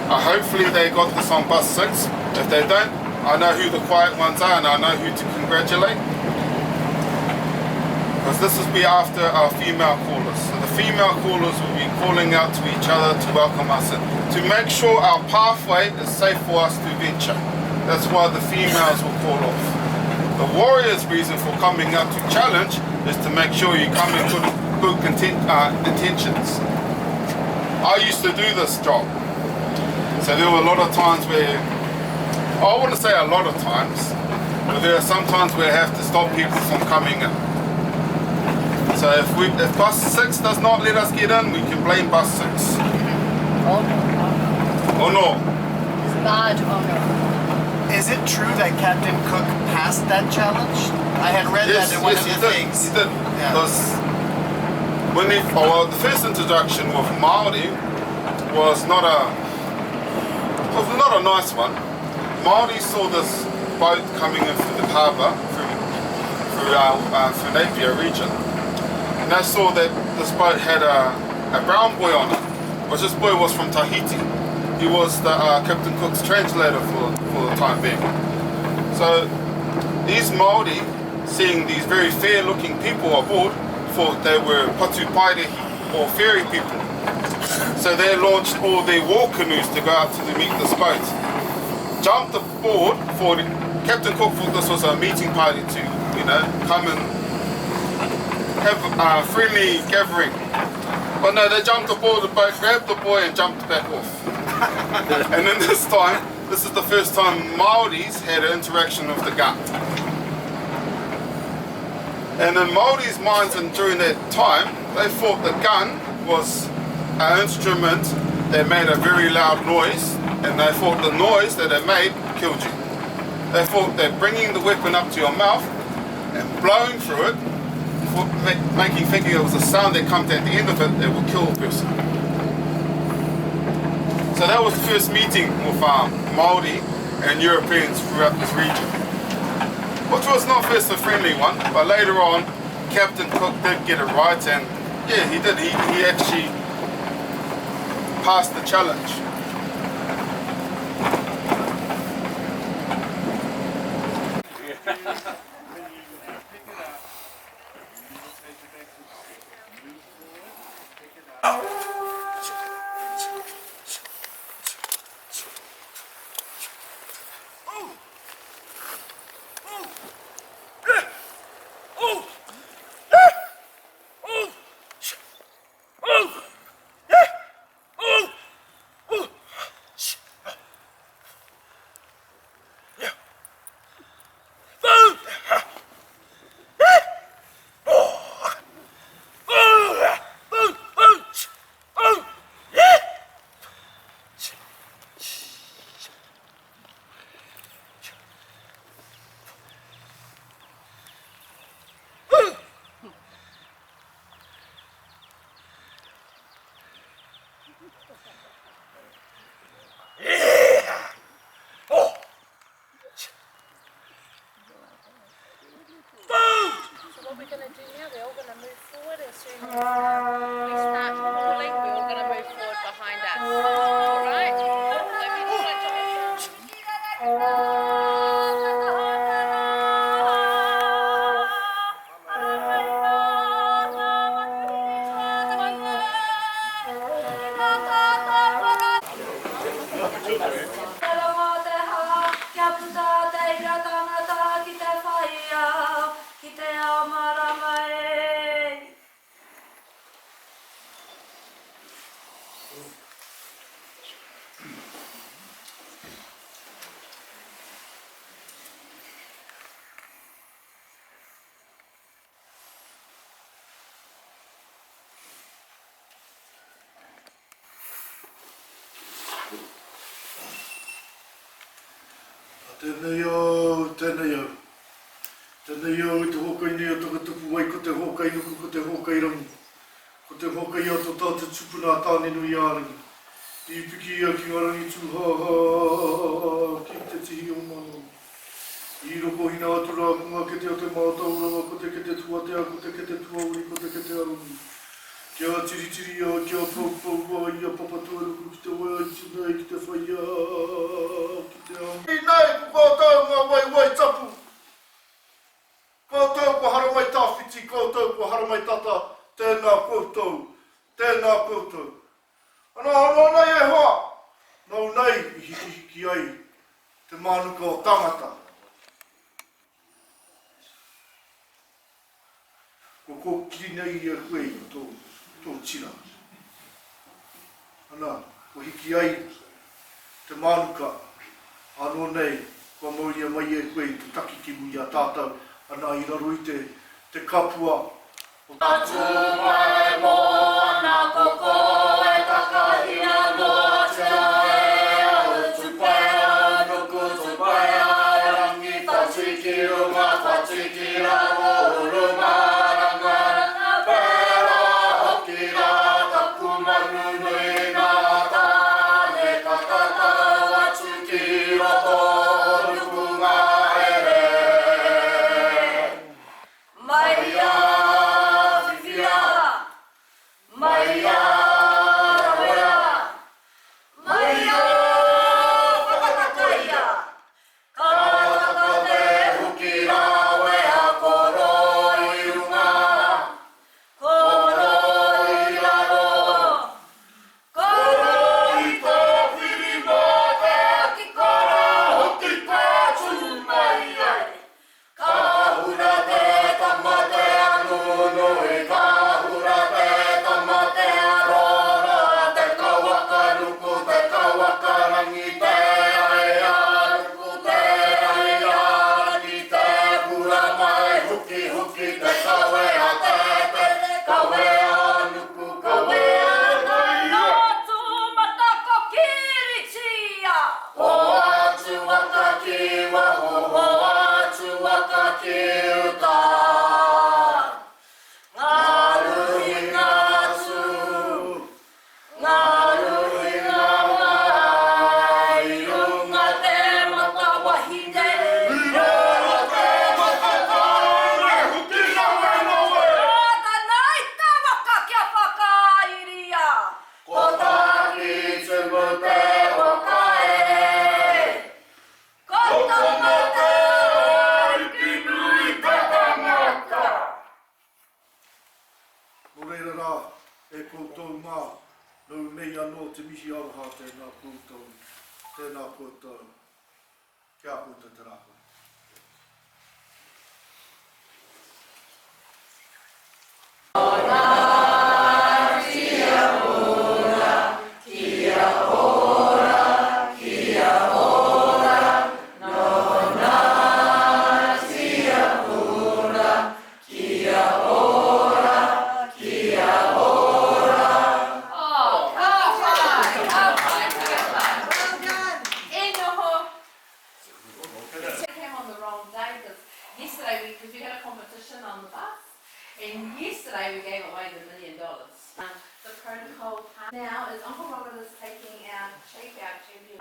Hopefully they got this on bus 6. If they don't, I know who the quiet ones are and I know who to congratulate. Because this will be after our female callers. So the female callers will be calling out to each other to welcome us in, to make sure our pathway is safe for us to venture. That's why the females will call off. The Warriors' reason for coming out to challenge is to make sure you come in good intentions. I used to do this job. So there were a lot of times where, I wouldn't say a lot of times, but there are some times where I have to stop people from coming in. So if bus 6 does not let us get in, we can blame bus 6. Or no. Bad honor. Is it true that Captain Cook passed that challenge? I had read that in one of the things. He did. Because when the first introduction with Māori was not a nice one. Māori saw this boat coming in through the harbour, through Napier region. And they saw that this boat had a brown boy on it, which this boy was from Tahiti. He was the Captain Cook's translator for the time being. So these Māori, seeing these very fair-looking people aboard, thought they were patu pairehi or ferry people. So they launched all their war canoes to go out to meet this boat. Jumped aboard for Captain Cook thought this was a meeting party to, come and have a friendly gathering. But no, they jumped aboard the boat, grabbed the boy and jumped back off. And then this is the first time Māoris had an interaction with the gun. And in Māoris' minds and during that time, they thought the gun was an instrument that made a very loud noise, and they thought the noise that it made killed you. They thought that bringing the weapon up to your mouth and blowing through it, thinking it was a sound that comes at the end of it that will kill a person. So that was the first meeting with Māori and Europeans throughout this region, which was not first a friendly one, but later on Captain Cook did get it right, and yeah, he did. He actually passed the challenge. Taloa te ha, kia puta te ira tangata ki te whaia, ki te ao marama e. Tēnei au, tēnei au. Tēnei au i te hokai nei o takatupu wai ko te hokai nuku, ko te hokai rangi. Ko te hokai o tō tātou tupuna tāne nui ārangi. I piki a ki ngā rangi tū ha ha ki te tihi o mano. I roko hina atura kunga ke te o te mātauranga, ko te ke te tuatea, ko te ke te tuauri, ko te ke te arongi. Kia tiri tiri a, kia pau pau a, ia papatua ruku ki te wai tina ki te whaia, ki te ao. I nei, ku kōtau ngā wai wai tapu. Kōtau ko haramai tāwhiti, kōtau ko haramai tata, tēnā kōtau, tēnā kōtau. Ana haro nei e hoa, nau nei i hiki hiki ai, te mānuka o tangata. Ko kōkiri nei e koe i tō tira. Ana, ko hiki ai, te mānuka, anō nei, kua mauria mai e koe i te takikimu i a tātou, ana i raro i te kapua. Atu mai mō ana koko e takahia mō te ae, au tupaia, nuku tupaia, rangi tatiki runga, tatiki raro, urumaranga, pera hoki rā, tapu manu nui nā tāne kakatau atu ki roto, nuku ngā ere. Maia, Vivia, Maia, Ramoia, Maia, Whakatakaia, Karataka te huki rawe a koro i runga, koro i raro, koro i tō whiri mō te aki koro, hoki pātu mai ai. Ka hura te tamate anunui, ka hura te tamate arora, te kawaka nuku, te kawaka rangi, te aia nuku, te aia rangi, te hura mai, huki huki, te kawea te kawea nuku, kawea nai. No tūmatako kiritia, ho atu waka kiwa, ho atu waka kiuta. Ngaruhi ngātu, ngaruhi ngā wai, runga te mata wahine, rora te mata tāne, huki rawe noe. Rata nei te waka kia whakairia, ko tāki tumu te wakae. Ko tamate ki nui te tangata. Nō reira rā, e koutou mā, nau nei anō te mihi aroha tēnā koutou, tēnā koutou, kia koutou te rākoi. And yesterday we gave away the $1 million. The protocol now is Uncle Robert is taking our check out to you.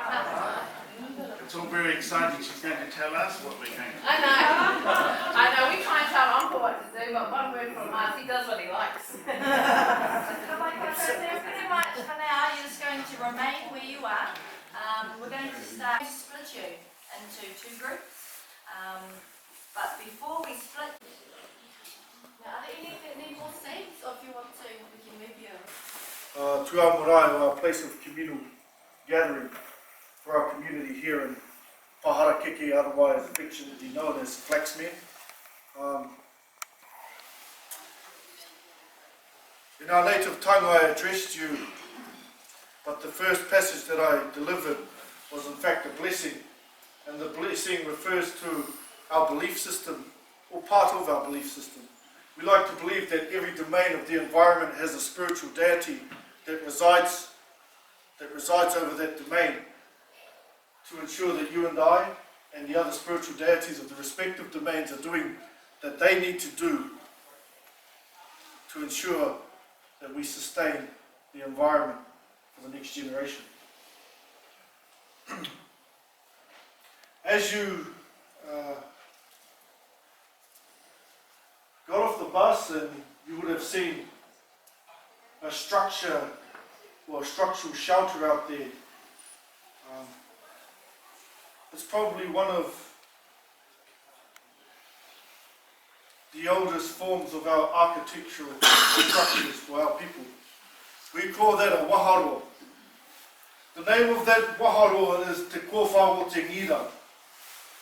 It's all very exciting. She's going to tell us what we're going to do. I know, we try and tell Uncle what to do, but one word from us, he does what he likes. So pretty much for now, you're just going to remain where you are. We're going to start to split you into two groups. But before we split, now, are there any that need more seats, or if you want to, we can move you. Tuā Marae, our place of communal gathering. for our community here in Paharakeke, otherwise affectionately known as Flaxmen. In our native tongue I addressed you, but the first passage that I delivered was in fact a blessing, and the blessing refers to our belief system, or part of our belief system. We like to believe that every domain of the environment has a spiritual deity that resides over that domain, to ensure that you and I and the other spiritual deities of the respective domains are doing that they need to do to ensure that we sustain the environment for the next generation. As you got off the bus, and you would have seen a structure or a structural shelter out there. It's probably one of the oldest forms of our architectural structures for our people. We call that a waharo. The name of that waharo is Te Kōwhao Te Ngira.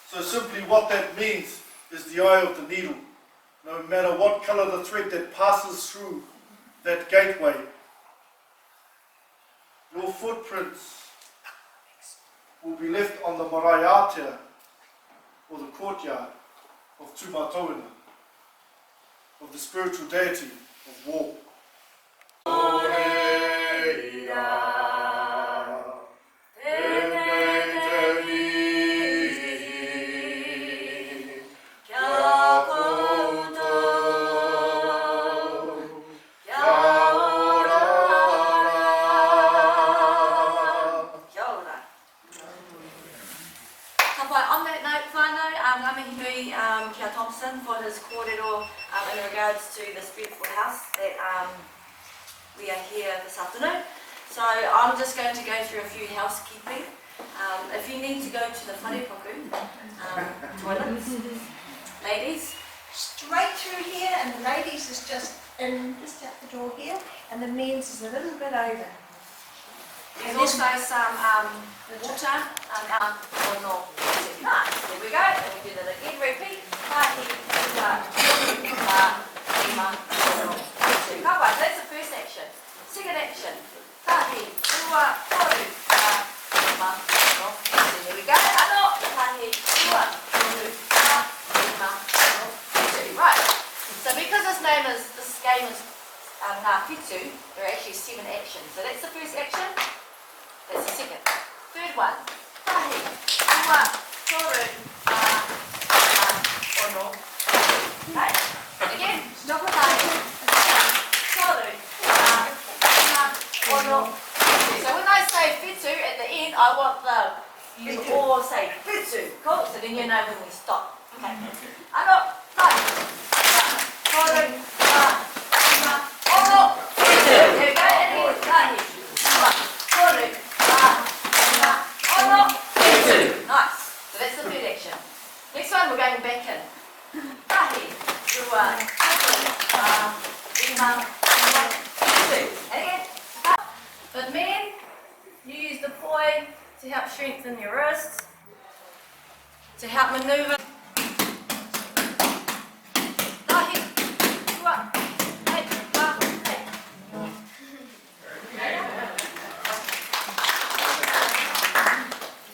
So simply what that means is the eye of the needle. No matter what colour the thread that passes through that gateway, your footprints will be left on the maraiatea, or the courtyard of Tūmatauina, of the spiritual deity of war. For his kōrero in regards to this beautiful house that we are here this afternoon. So I'm just going to go through a few housekeeping. If you need to go to the wharepaku toilets, ladies, Straight through here, and the ladies is just out the door here, and the men's is a little bit over. there's also some water or no. Nice, there we go, and we do that again, repeat. That's the first action. Second action. There we go. Right. So because this game is Ngā Whitu, there are actually 7 actions. So that's the first action. That's the second. Third one. Right. Again. So when I say whitu at the end, I want you all say whitu. Cool. So then you know when we stop. Okay. There we go. Nice. So that's the third action. Next one, we're going back in. And again. But men, you use the poi to help strengthen your wrists, to help maneuver.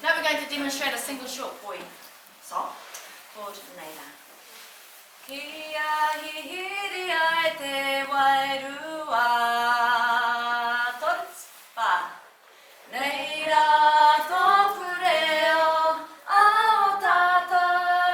Now we're going to demonstrate a single short poi song called Neira. Kia hihiri ai te wairua toritpa. Neira tōku reo ao tātai.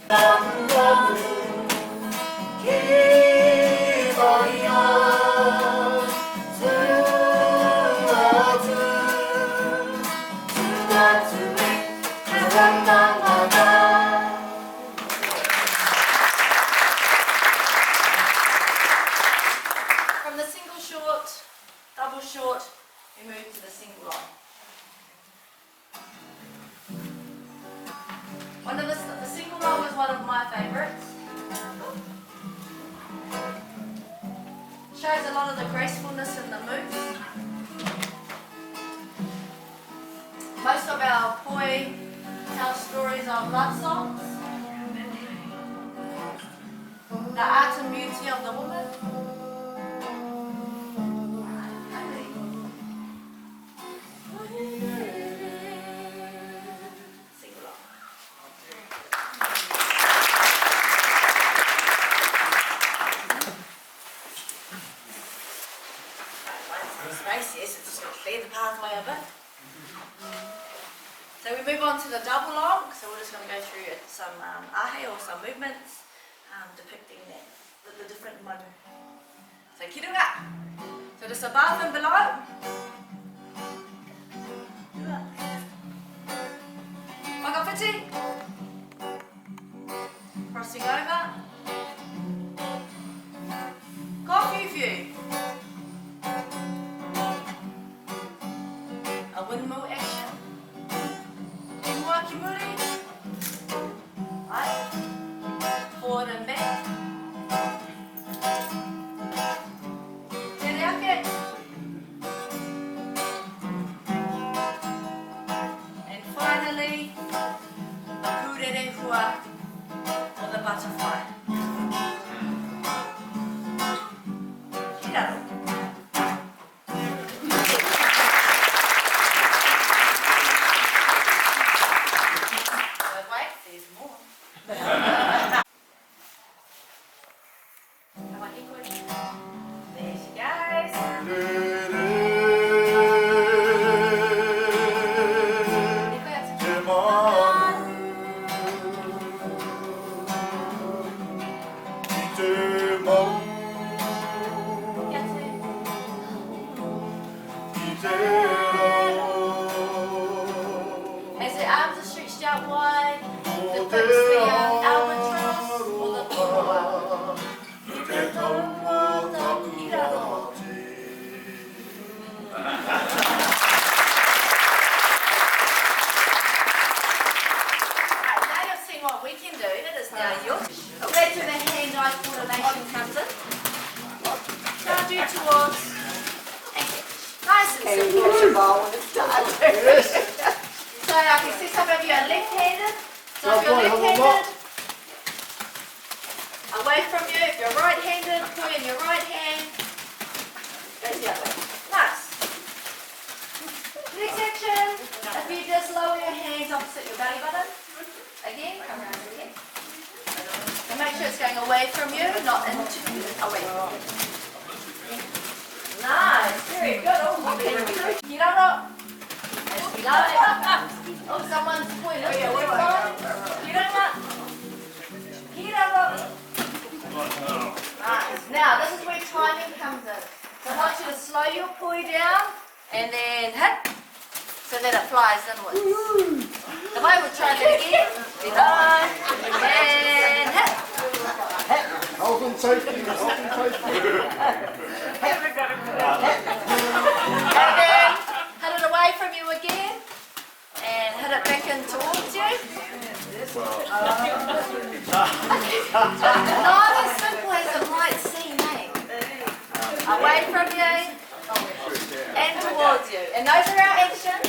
From the single short, double short, we move to the single long. The single long is one of my favourites. Shows a lot of the gracefulness in the moves. Most of our poi tell stories of love songs. The art and beauty of the woman. Single long. Space, yes, it's just going to clear the pathway a bit. So we move on to the double long, so we're just going to go through some ahe or some movements depicting the different manu. So kirunga. So just above and below. Whakawhiti. Crossing over. Coffee view. A windmill action. Kimuri. Right. Forward and back. Teriyaki. And finally, the kurere hua or the butterfly. Kiraro. As the arms are stretched out wide, depicts the albatross or the koa. Now you've seen what we can do, it is now your turn. That's where the hand-eye coordination comes in. Charge you towards nice and simple. So I can see some of you are left-handed. So if you're left-handed, away from you. If you're right-handed, put in your right hand. Goes the other way. Nice. Next section. If you just lower your hands opposite your belly button. Again, come around again. And make sure it's going away from you, not into you. Away. Nice. Very good. Oh, okay. Kiraro. Oh, someone's pointing. Oh, yeah, nice. Now, this is where timing comes in. So I want you to slow your poi down and then hit so that it flies inwards. The way we'll try that again. And hit. Health and safety. And then hit it away from you again. And hit it back in towards you. Not as simple as it might seem, eh? Away from you and towards you. And those are our actions.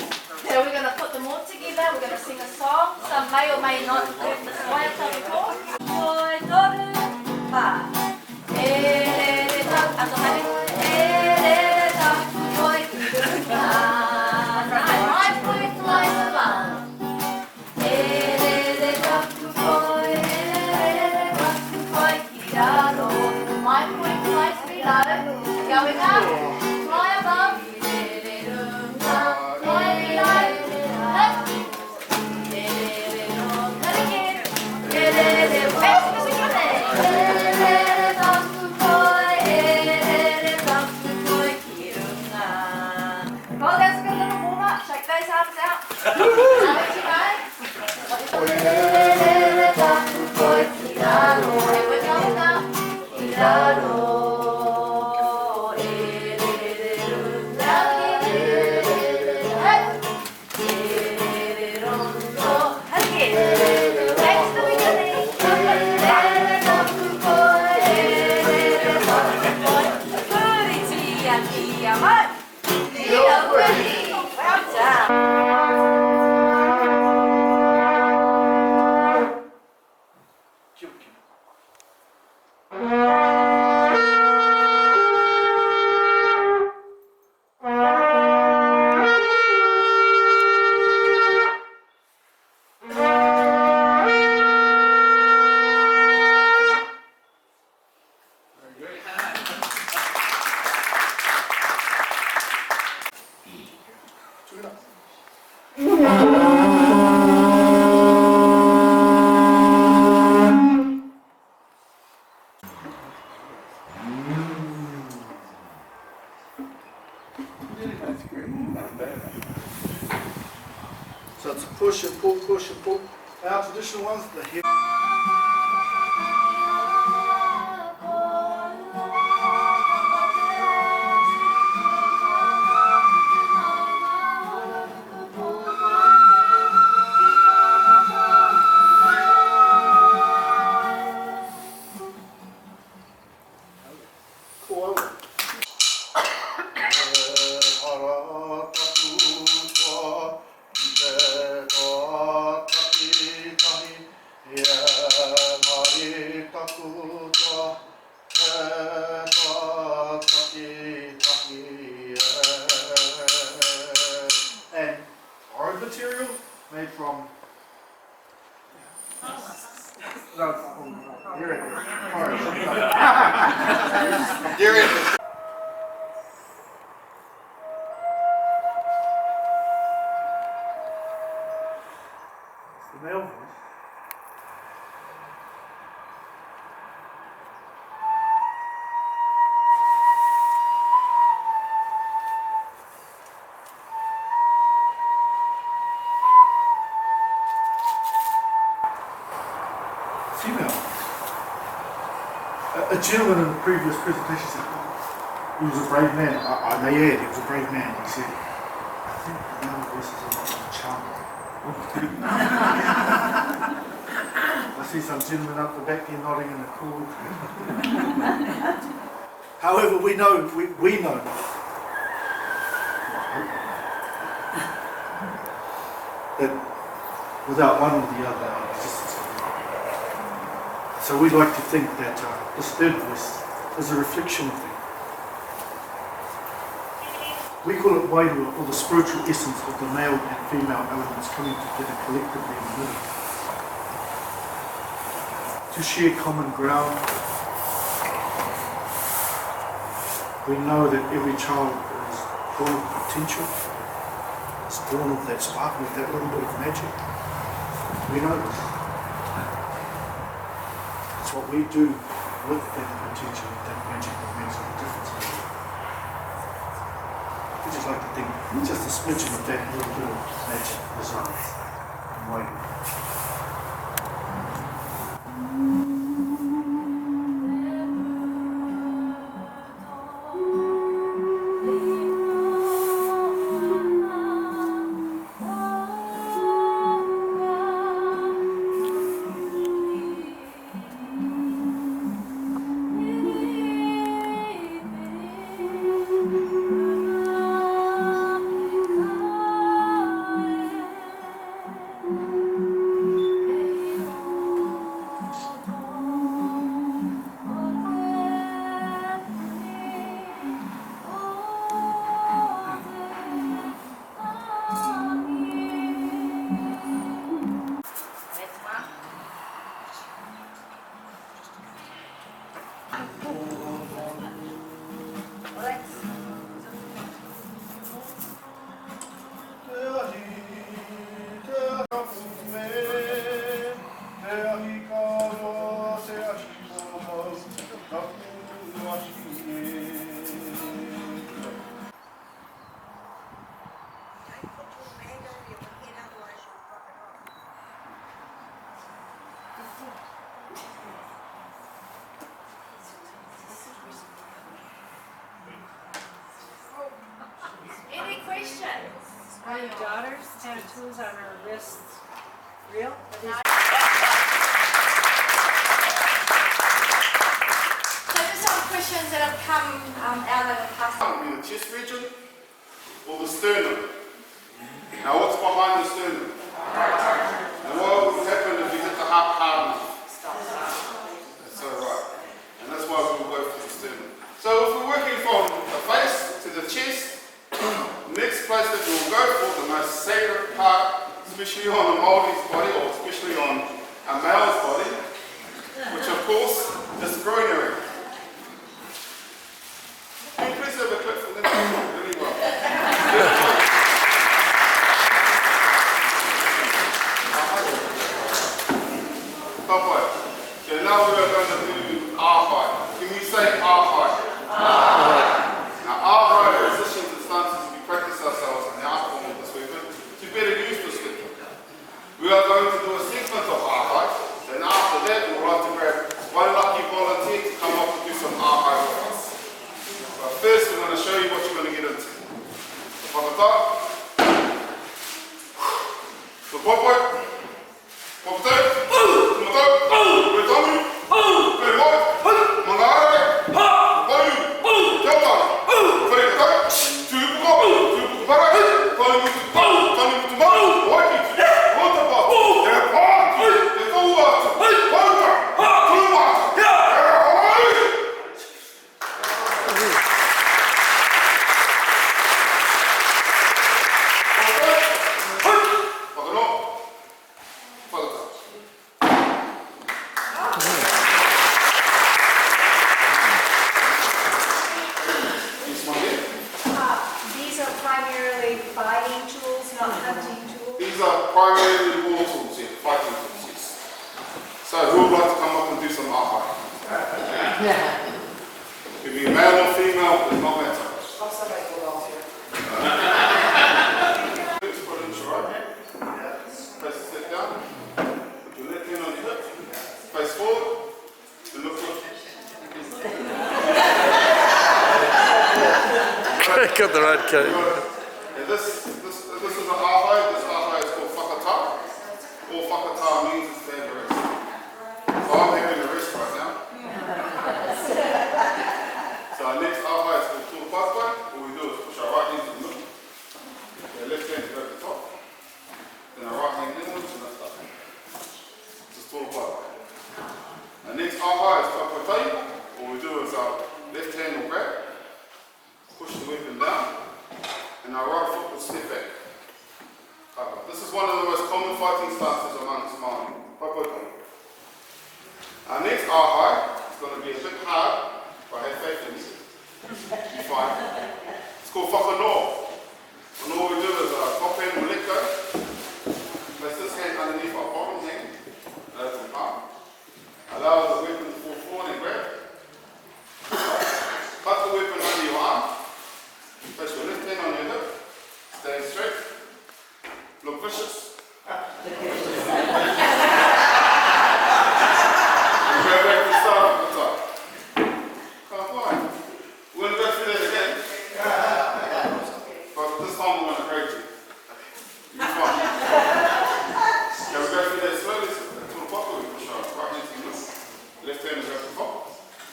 So we're going to put them all together. We're going to sing a song. Some may or may not have heard this waiata before. Koi toru pa. E re ta. My poi flies above. My point flies below. Going up, fly above. Fly below. Hit again. And our material made from here it is. Here it is. The male voice. Female. A gentleman in the previous presentation said, he was a brave man. I may add, he was a brave man. He said, I think the male voices are not so charming. I see some gentlemen up the back there nodding in the cool. However, we know that without one or the other, our existence would be. So we like to think that this third voice is a reflection of that. We call it wairua, or the spiritual essence of the male and female elements coming together collectively in the middle. To share common ground. We know that every child is born with potential. It's born with that spark, with that little bit of magic. We know this. It's what we do with that potential, with that magic that makes all the difference. We just like to think just a smidgen of that little bit of magic resides in waiting. Any questions? Are your daughter's tattoos on her wrists real? So just some questions that have come out of the past. In the chest region or the sternum. Now what's behind the sternum? And what will happen if you hit the heart hard enough? That's so right. And that's why we'll go for the sternum. So if we're working from the face to the chest, next place that we'll go for, the most sacred part, especially on a Māori's body, or especially on a male's body, which of course is the groin area. Can you please have a clip for them? Really well. Top way. So now we are going to do our height. Can you say our height? Now our height positions and stances we practice ourselves in the art form of this movement to better use this movement. We are going to do a sequence of our height. So now who would like to come up and do some aha? Could be male or female, it's not matter. Put it right. Press the sit down. Put your left hand on your hip. Face forward. And look good. Got the right coat. Yeah, this is an aha. This aha is called whakata. All whakata means is to have a rest. So I'm having a rest right now. So our next aha is called tūpapa. What we do is push our right hand to the middle. The left hand to go to the top. Then our right hand inwards and lift up. This is tūpapa. Our next aha is papatai. What we do is our left hand will grab, push the weapon down, and our right foot will step back. This is one of the most common fighting stances amongst Māori. Our next aha is going to be a bit hard, but have faith in you. You're fine. It's called whakanoa. And all we do is our top hand will let go, place this hand underneath our bottom hand, open palm, allow the weapon to fall forward and grab. Put the weapon under your arm, place your left hand on your hip, stand straight, look vicious. And go back to start at the top. Come on. We're going to go through that again. But this time we're going to grade you. You're fine. Okay, we'll go through that slowly. So to the top, we push our right hand to the middle. Left hand will go to the top.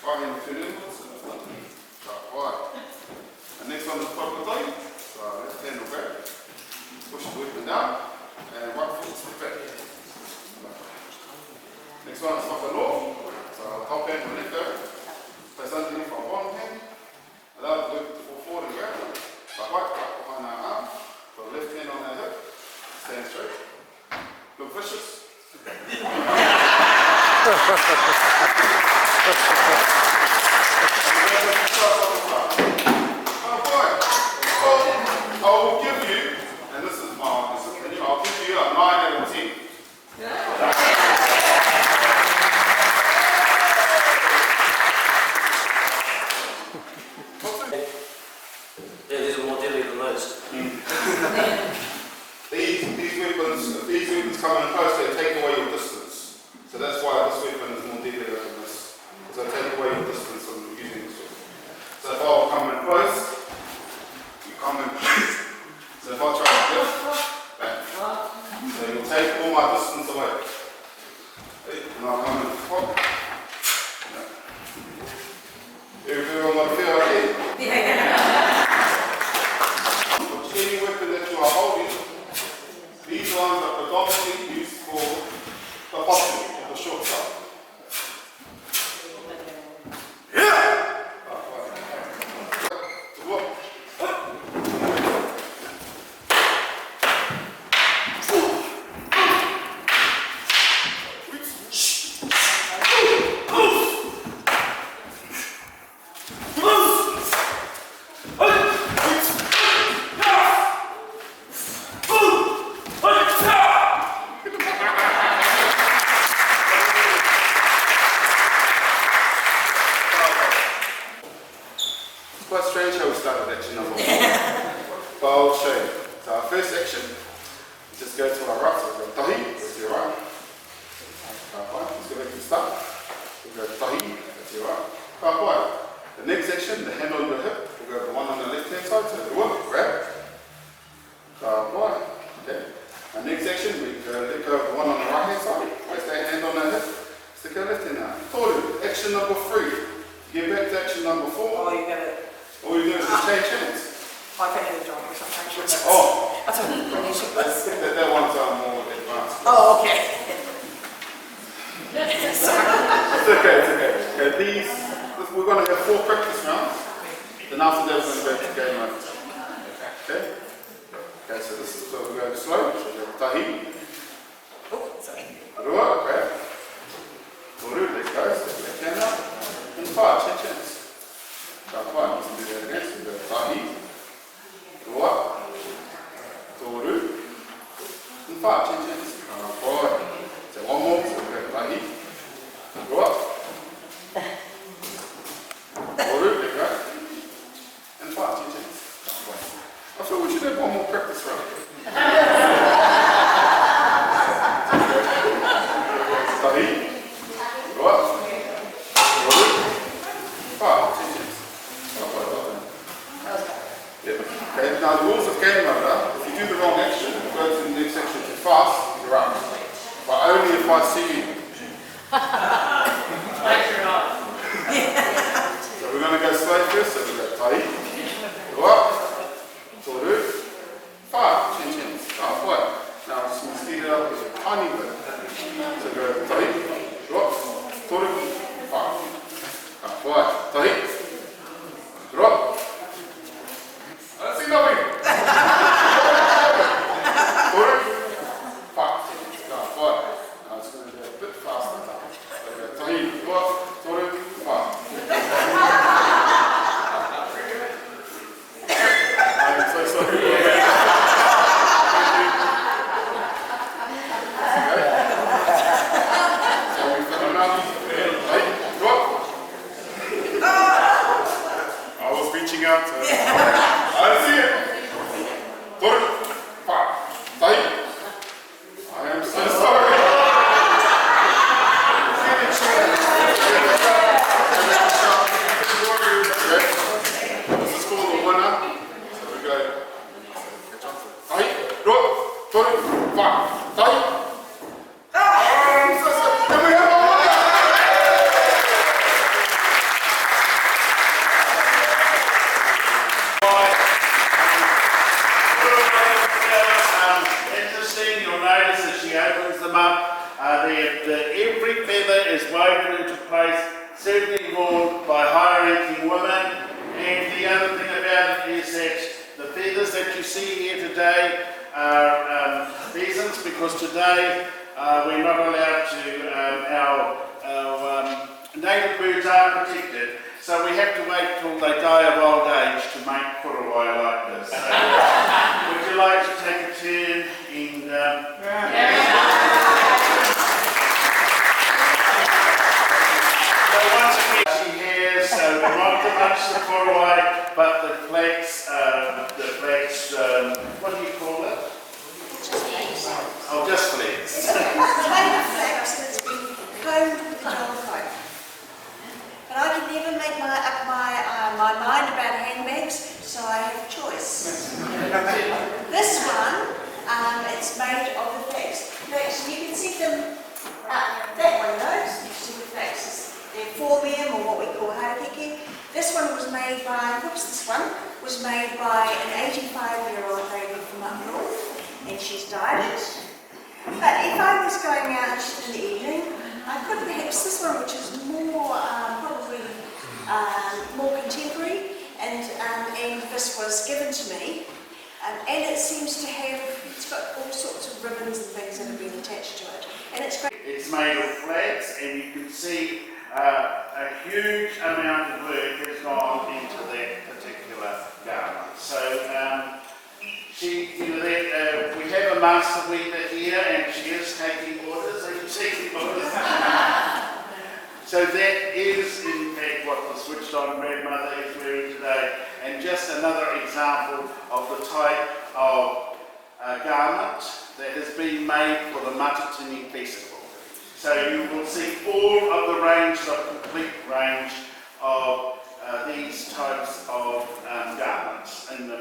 Right hand will turn inwards. Right. And next one is papatai. So left hand will grab. Push the weapon down. And right foot step back. Next one is whakanoa. So top hand will let go. Place underneath our bottom hand. Allow the weapon to fall forward and grab. Right behind our arm. Put the left hand on our hip. Stand straight. Look vicious. I will give you, and this is my opinion, I'll give you a 9 out of 10. Yeah, these are more deadly than those. These weapons come in close, they take away your distance. So that's why this weapon is more deadly than this. Because they take away your distance from using this weapon. So if I will come in close, you come in close. So if I try to lift, back. So you'll take all my distance away. And I'll come in front. Everyone want to feel okay? Any weapon that you are holding, these ones are predominantly used for the hospital, the short stuff. Quite strange how we started action number 1. But I'll show you. So our first action, just go to our right, so we'll go tahi, go to your right. Let's go back to the start. We'll go tahi, go to your right. The next action, the hand on your hip, we'll go to the one on the left hand side, so grab. Okay. Our next action, we go let go of the one on the right hand side, place that hand on the hip, stick our left hand out. Toru, action number 3. Get back to action number 4. Oh, you get it. All you do is just change hands. I can do the drawing sometimes. Oh. That's what I'm really sure. That one's more advanced. Oh, okay. It's okay. Okay, we're going to have 4 practice rounds. Then after that, we're going to go to game mode. Okay? Okay, so this is, so we're going slow. So we have tahi. Oh, sorry. Rua, grab. Toru, let go. So left hand up. And 5, change hands. Let's do that again. So we go tahi. Rua. Toru. And 5, change hands. So one more. So we go tahi. is woven into place, certainly worn by high-ranking women. And the other thing about it is that the feathers that you see here today are pheasants, because today we're not allowed to, our native birds are protected, so we have to wait till they die of old age to make korowai like this. So, would you like to take a turn and... So once again, she has not so much the korowai, but the flax, what do you call it? Oh, just flax. It's made of flax and it's been combed with a jar comb. But I can never make up my mind about handbags, so I have a choice. This one, it's made of the flax. Flax, you can see them, that one, those, you see the flax. They're formium, or what we call harakeke. This one was made by, was made by an 85-year-old lady from up north, and she's dyed it. But if I was going out in the evening, I could perhaps this one, which is more, probably more contemporary, and this was given to me. And it seems to have, it's got all sorts of ribbons and things that have been attached to it. And it's great. It's made of flax, and you can see a huge amount of work has gone into that particular garment. So we have a master weaver here, and she is taking orders. Are you taking orders? So that is in fact what the switched on grandmother is wearing today, and just another example of the type of garment that has been made for the Matatini Festival. So you will see all of the range, the complete range of these types of garments in the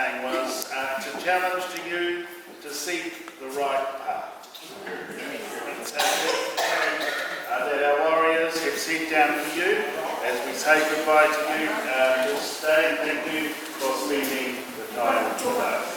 saying was to challenge to you to seek the right path. And so that our warriors have set down for you as we say goodbye to you this day. Thank you for spending the time with us.